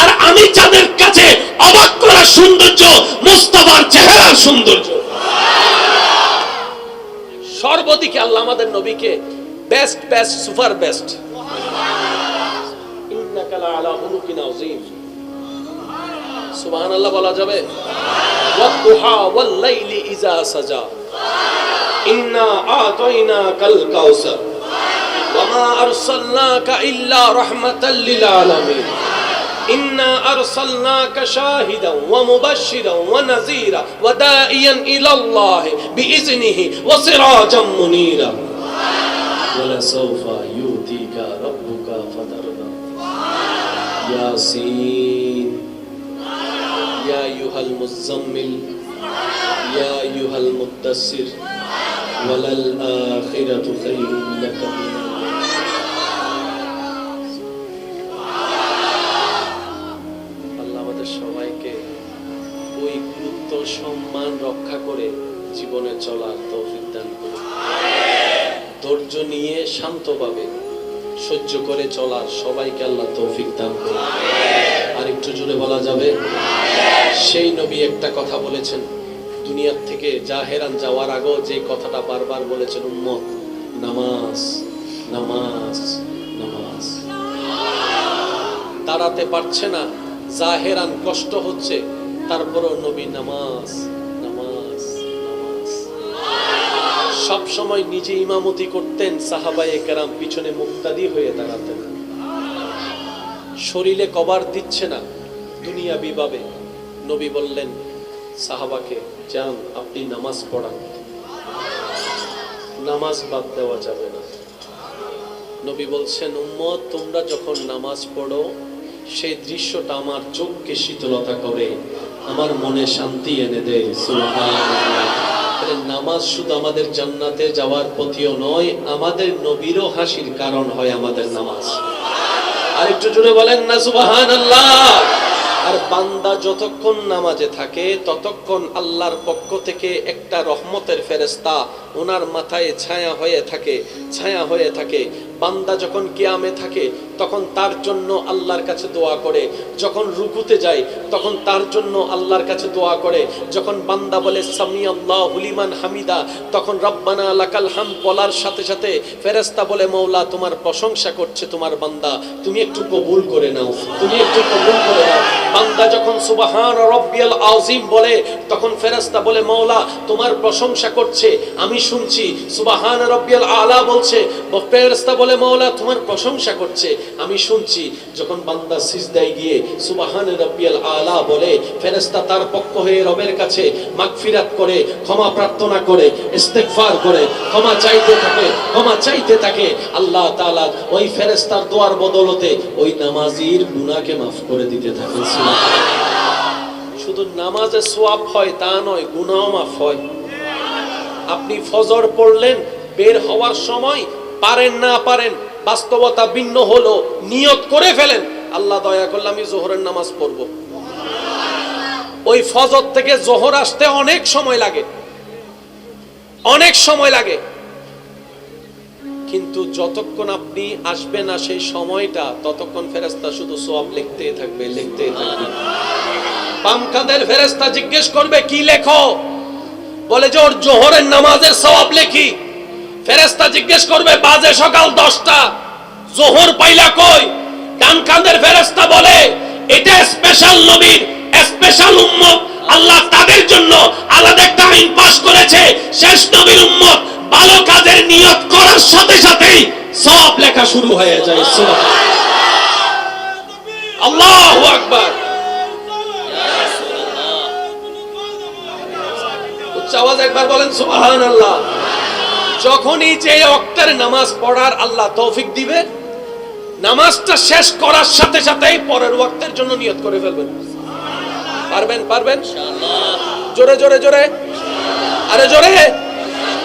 Speaker 1: আর আমি চাঁদের কাছে অবাক করা সৌন্দর্য মুস্তাফার চেহারার সৌন্দর্য। সর্বদিকে আল্লাহ আমাদের নবীকে বেস্ট বেস্ট সুপার বেস্ট। ইন্নাকা লাআলা খুলুকিন আযীম। সুবহানাল্লাহ বলা যাবে? ওয়াদ-দুহা ওয়াল-লাইলি ইযা সাজা, ইন্না আ'তাইনাকাল কাউসার, ওয়া মা আরসালনাকা ইল্লা রাহমাতাল লিল আলামিন, ইন্না আরসালনাকা শাহিদান ওয়া মুবাশশিরান ওয়া নাযীরা ওয়া দাঈয়ান ইলাল্লাহি বিইজনিহি ওয়া সিরাজাম মুনীরা। ولسوف يؤتيك ربك فترضى. ياسين يا أيها المزمل يا أيها المدثر وللآخرة خير لك من আল্লাহ আমাদের সবাইকে ওই গুরুত্ব সম্মান রক্ষা করে জীবনে চলার তৌফিক দান করুন। ধৈর্য নিয়ে শান্তভাবে সহ্য করে চলার সবাইকে আল্লাহ তৌফিক দান করুন। আর একটু জোরে বলা যাবে? সেই নবী একটা কথা বলেছেন, দুনিয়ার থেকে জাহেরান যাওয়ার আগেও যে কথাটা বারবার বলেছেন, উম্মত নামাজ নামাজ নামাজ। দাঁড়াতে পারছে না, জাহেরান কষ্ট হচ্ছে, তারপরও নবী নামাজ নামাজ নামাজ। সব সময় নিজে ইমামতি করতেন, সাহাবায়ে কেরাম পিছনে মুক্তাদি হয়ে দাঁড়াতেন। শরীরে কভার দিচ্ছে না দুনিয়াবি ভাবে, নবী বললেন সাহাবাকে, যান আপনি নামাজ পড়ান, নামাজ বাদ দেওয়া যাবে না। নবী বলছেন, উম্মত তোমরা যখন নামাজ পড়ো সেই দৃশ্যটা আমার চোখকে শীতলতা করে, আমার মনে শান্তি এনে দেয়। সুবহানাল্লাহ। নামাজ শুধু আমাদের জান্নাতে যাওয়ার পথিও নয়, আমাদের নবীরও হাসির কারণ হয় আমাদের নামাজ। আরেকটু জোরে বলেন না সুবহানাল্লাহ। আর বান্দা যতক্ষণ নামাজে থাকে ততক্ষণ আল্লাহর পক্ষ থেকে একটা রহমতের ফেরেশতা ওনার মাথায় ছায়া হয়ে থাকে। বান্দা যখন কিয়ামে থাকে তখন তার জন্য আল্লাহর কাছে দোয়া করে, যখন রুকুতে যায় তখন তার জন্য আল্লাহর কাছে দোয়া করে, যখন বান্দা বলে সামি আল্লাহু লিমান হামিদা তখন রব্বানা লাকাল হামদ বলার সাথে সাথে ফেরেশতা বলে মওলা তোমার প্রশংসা করছে তোমার বান্দা, তুমি একটু কবুল করে নাও। বান্দা যখন সুবহান রাব্বিয়াল আযীম বলে তখন ফেরেশতা বলে মওলা তোমার প্রশংসা করছে আমি শুনছি। সুবহান রাব্বিয়াল আলা বলছে, ফেরেশতা বলে মওলা তোমার প্রশংসা করছে আমি শুনছি। যখন বান্দা সিজদায় গিয়ে সুবহান রাব্বিয়াল আলা বলে ফেরেশতা তার পক্ষ হয়ে রবের কাছে মাগফিরাত করে, ক্ষমা প্রার্থনা করে, ইস্তিগফার করে, ক্ষমা চাইতে থাকে। আল্লাহ তাআলা ওই ফেরেশতার দোয়ার বদলতে ওই নামাজীর গুনাহকে মাফ করে দিতে থাকেন। শুধু নামাজে সওয়াব হয় তা নয়, গুনাহও মাফ হয়। আপনি ফজর পড়লেন, বের হওয়ার সময় পারেন না পারেন বাস্তবতা ভিন্ন হলো, নিয়ত করে ফেলেন আল্লাহ দয়া করলে আমি জোহরের নামাজ পড়বো। ওই ফজর থেকে জোহর আসতে অনেক সময় লাগে, কিন্তু যতক্ষণ আপনি আসবে না সেই সময়টা ততক্ষণ ফেরেশতা শুধু সওয়াব লিখতেই থাকবে। বাম কাঁধের ফেরেশতা জিজ্ঞেস করবে কি লেখো, বলে যে ওর জোহরের নামাজের সওয়াব লেখি। ফেরেশতা জিজ্ঞেস করবে বাজে সকাল 10টা, জোহর পাইলা কই? ডান কাঁধের ফেরেশতা বলে এটা স্পেশাল নবীর স্পেশাল উম্মত, আল্লাহ তাদের জন্য আলাদা একটা আইন পাস করেছে। শেষ নবীর উম্মত ভালো কাজের নিয়ত করার সাথে সাথেই সওয়াব লেখা শুরু হয়ে যায়। সুবহানাল্লাহ, আল্লাহু আকবার। উচ্চ আওয়াজ একবার বলেন সুবহানাল্লাহ। যখনই যে ওয়াক্তের নামাজ পড়ার আল্লাহ তৌফিক দিবে, নামাজটা শেষ করার সাথে সাথেই পরের ওয়াক্তের জন্য নিয়ত করে ফেলবেন। পারবেন ইনশাআল্লাহ। জোরে আরে জোরে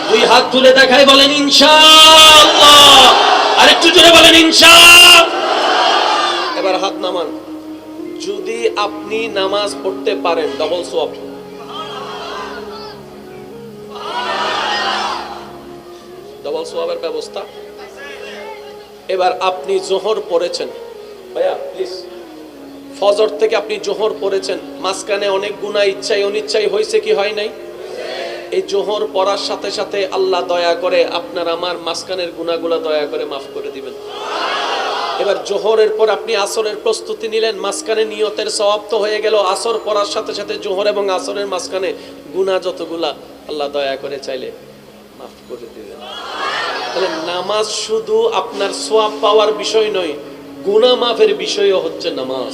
Speaker 1: দুই হাত তুলে দেখাই বলেন ইনশাআল্লাহ। আরেকটু জোরে বলেন ইনশাআল্লাহ। এবার হাত নামান। যদি আপনি নামাজ পড়তে পারেন ডবল সওয়াব। ডবল সওয়াবের ব্যবস্থা। এবার আপনি জোহর পড়েছেন, ভাইয়া প্লিজ, ফজর থেকে আপনি জোহর পড়েছেন, মাঝখানে অনেক গুনাহ ইচ্ছাই অনিচ্ছাই হয়েছে কি হয় নাই? এই জোহর পড়ার সাথে সাথে আল্লাহ দয়া করে আপনার আমার মাঝখানের গুনাহগুলো দয়া করে মাফ করে দিবেন। এবার জোহরের পর আপনি আসরের প্রস্তুতি নিলেন, মাঝখানে নিয়তের সওয়াব তো হয়ে গেল। আসর পড়ার সাথে সাথে জোহর এবং আসরের মাঝখানে গুনাহ যতগুলা আল্লাহ দয়া করে চাইলে মাফ করে দিবেন। তাহলে নামাজ শুধু আপনার সওয়াব পাওয়ার বিষয় নয়, গুনাহ মাফের বিষয়ও হচ্ছে নামাজ।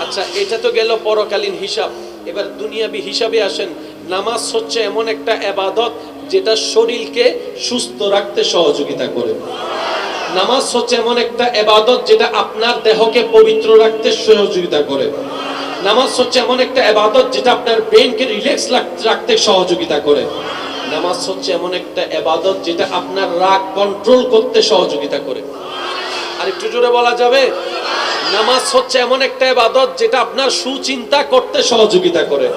Speaker 1: আচ্ছা, এটা তো গেল পরকালীন হিসাব। এবার দুনিয়াবি হিসাবে আসেন। নামাজ হচ্ছে এমন একটা ইবাদত যেটা শরীরকে সুস্থ রাখতে সহযোগিতা করে। নামাজ হচ্ছে এমন একটা ইবাদত যেটা আপনার দেহকে পবিত্র রাখতে সহযোগিতা করে। নামাজ হচ্ছে এমন একটা ইবাদত যেটা আপনার ব্রেনকে রিল্যাক্স রাখতে সহযোগিতা করে। নামাজ হচ্ছে এমন একটা ইবাদত যেটা আপনার রাগ কন্ট্রোল করতে সহযোগিতা করে। আর একটু জোরে বলা যাবে, নামাজ হচ্ছে এমন একটা ইবাদত যেটা আপনার সুচিন্তা করতে সহযোগিতা করে।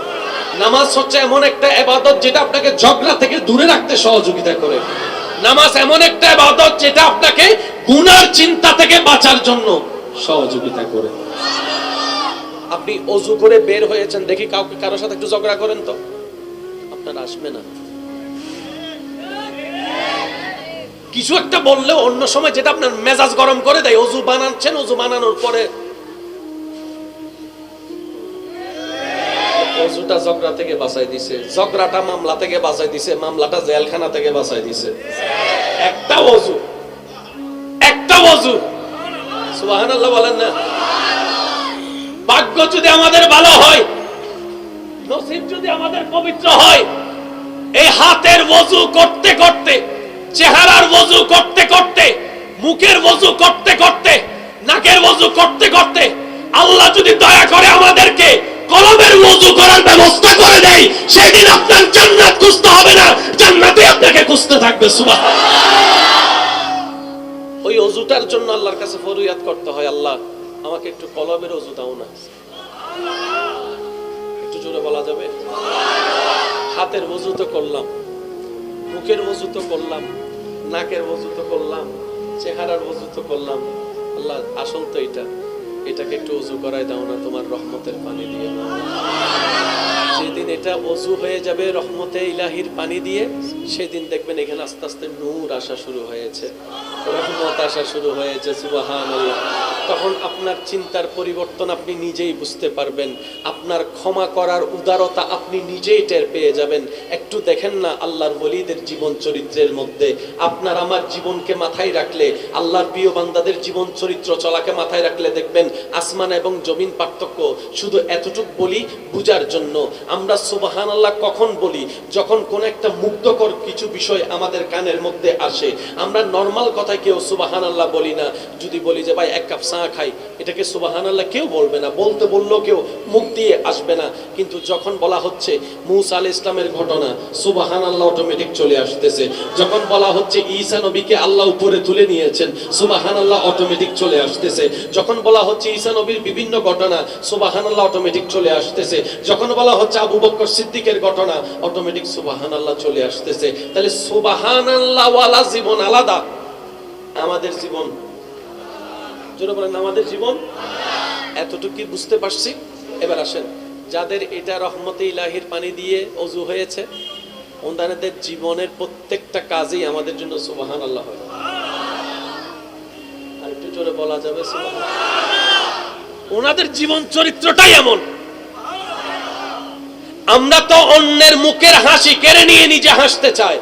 Speaker 1: নামাজ হচ্ছে এমন একটা ইবাদত যেটা আপনাকে ঝগড়া থেকে দূরে রাখতে সহযোগিতা করে। নামাজ এমন একটা ইবাদত যেটা আপনাকে গুনার চিন্তা থেকে বাঁচার জন্য সহযোগিতা করে। আপনি ওযু করে বের হয়েছেন, দেখি কারোর সাথে একটু ঝগড়া করেন তো, আপনার আসবে না। কিছু একটা বললেও অন্য সময় যেটা আপনার মেজাজ গরম করে দেয়, ওযু বানাচ্ছেন, ওযু বানানোর পরে ওযুটা ঝগড়া থেকে বাঁচাই দিছে, ঝগড়াটা মামলা থেকে বাঁচাই দিছে, মামলাটা জেলখানা থেকে বাঁচাই দিছে। একটা ওযু। সুবহানাল্লাহ বলেন না? ভাগ্য যদি আমাদের ভালো হয়, নসিব যদি আমাদের পবিত্র হয়, এই হাতের ওযু করতে করতে, চেহারার ওযু করতে করতে, মুখের ওযু করতে করতে, নাকের ওযু করতে করতে আল্লাহ যদি দয়া করে আমাদেরকে কলবের ওযু করার ব্যবস্থা করে দেয়, সেদিন আপনার জান্নাত খুঁজতে হবে না, জান্নাতে আপনাকে খুঁজতে থাকবে। সুবহানাল্লাহ। ওই ওযুটার জন্য আল্লাহর কাছে ফরিয়াদ করতে হয়, আল্লাহ আমাকে একটু কলবের ওযু দাও না। একটু জোরে বলা যাবে? হাতের ওযু তো করলাম, মুখের ওযু তো করলাম, নাকের ওযু তো করলাম, চেহারার ওযু তো করলাম। আল্লাহ আসল তো এটাকে একটু ওযু করায় দাও না তোমার রহমতের পানি দিয়ে। যেদিন এটা ওযু হয়ে যাবে রহমতে ইলাহির পানি দিয়ে, সেদিন দেখবেন এখানে আস্তে আস্তে নূর আসা শুরু হয়েছে, রহমত আসা শুরু হয়েছে। সুবহানাল্লাহ। তখন আপনার চিন্তার পরিবর্তন আপনি নিজেই বুঝতে পারবেন, আপনার ক্ষমা করার উদারতা আপনি নিজেই টের পেয়ে যাবেন। একটু দেখেন না আল্লাহর ওলিদের জীবন চরিত্রের মধ্যে, আপনার আমার জীবনকে মাথায় রাখলে, আল্লাহর প্রিয় বান্দাদের জীবন চরিত্র চলাকে মাথায় রাখলে দেখবেন আসমান এবং জমিন পার্থক্য। শুধু এতটুক বলি বুঝার জন্য, আমরা সুবহানাল্লাহ কখন বলি? যখন কোন একটা মুগ্ধকর কিছু বিষয় আমাদের কানের মধ্যে আসে। আমরা নরমাল কথায় কেউ সুবহানাল্লাহ বলি না। যদি বলি যে ভাই এক কাপ চা খাই, এটাকে সুবহানাল্লাহ কেউ বলবে না, বলতে বললেও কেউ মুখ দিয়ে আসবে না। কিন্তু যখন বলা হচ্ছে মূসা আলাইহিস সালামের ঘটনা, সুবহানাল্লাহ অটোমেটিক চলে আসতেছে। যখন বলা হচ্ছে ঈসা নবীকে আল্লাহ উপরে তুলে নিয়েছেন, সুবহানাল্লাহ অটোমেটিক চলে আসতেছে। যখন বলা হচ্ছে ঈসা নবীর বিভিন্ন ঘটনা, সুবহানাল্লাহ অটোমেটিক চলে আসতেছে। যখন বলা হচ্ছে আবু বকর সিদ্দিকের ঘটনা, অটোমেটিক সুবহানাল্লাহ চলে আসতেছে। তাহলে সুবহানাল্লাহ ওয়ালা জীবন আলাদা, আমাদের জীবন, জোরে বলেন আমাদের জীবন। এতটুকু কি বুঝতে পারছি? এবার আসেন, যাদের এটা রহমতে ইলাহির পানি দিয়ে ওযু হয়েছে, ওনাদের জীবনের প্রত্যেকটা কাজেই আমাদের জন্য সুবহানাল্লাহ হয়। আর একটু জোরে বলা যাবে সুবহানাল্লাহ। ওনাদের জীবন চরিত্রটাই এমন। আমরা তো অন্যের মুখের হাসি কেড়ে নিয়ে নিজে হাসতে চাই।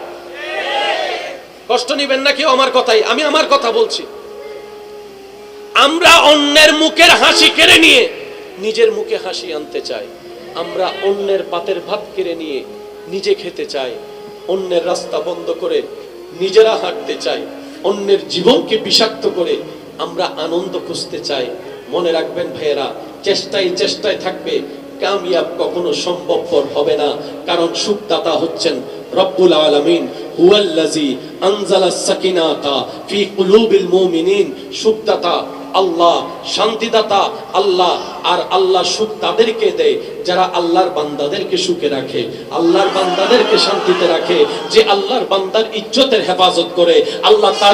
Speaker 1: কষ্ট নিবেন না কেউ আমার কথাই, আমি আমার কথা বলছি। আমরা অন্যের মুখের হাসি কেড়ে নিয়ে নিজের মুখে হাসি আনতে চাই। আমরা অন্যের পাতের ভাত কেড়ে নিয়ে নিজে খেতে চাই। অন্যের রাস্তা বন্ধ করে নিজেরা হাঁটতে চাই। অন্যের জীবনকে বিষাক্ত করে আমরা আনন্দ খুঁজতে চাই। মনে রাখবেন ভাইয়েরা, চেষ্টায় চেষ্টায় থাকবে, কামিয়াব কখনো সম্ভবপর হবে না। কারণ সুখদাতা হচ্ছেন রব্বুল আলামিন, হুয়াল্লাযী আনজালাস সাকিনাতা ফি কুলুবিল মুমিনিন। সুখদাতা আল্লাহ, শান্তিদাতা আল্লাহ। আর আল্লাহ সুখ তাদেরকে দেয় যারা আল্লাহর বান্দাদেরকে সুখে রাখে, আল্লাহর বান্দাদেরকে শান্তিতে রাখে। যে আল্লাহর বান্দার ইজ্জতের হেফাজত করে, আল্লাহ তার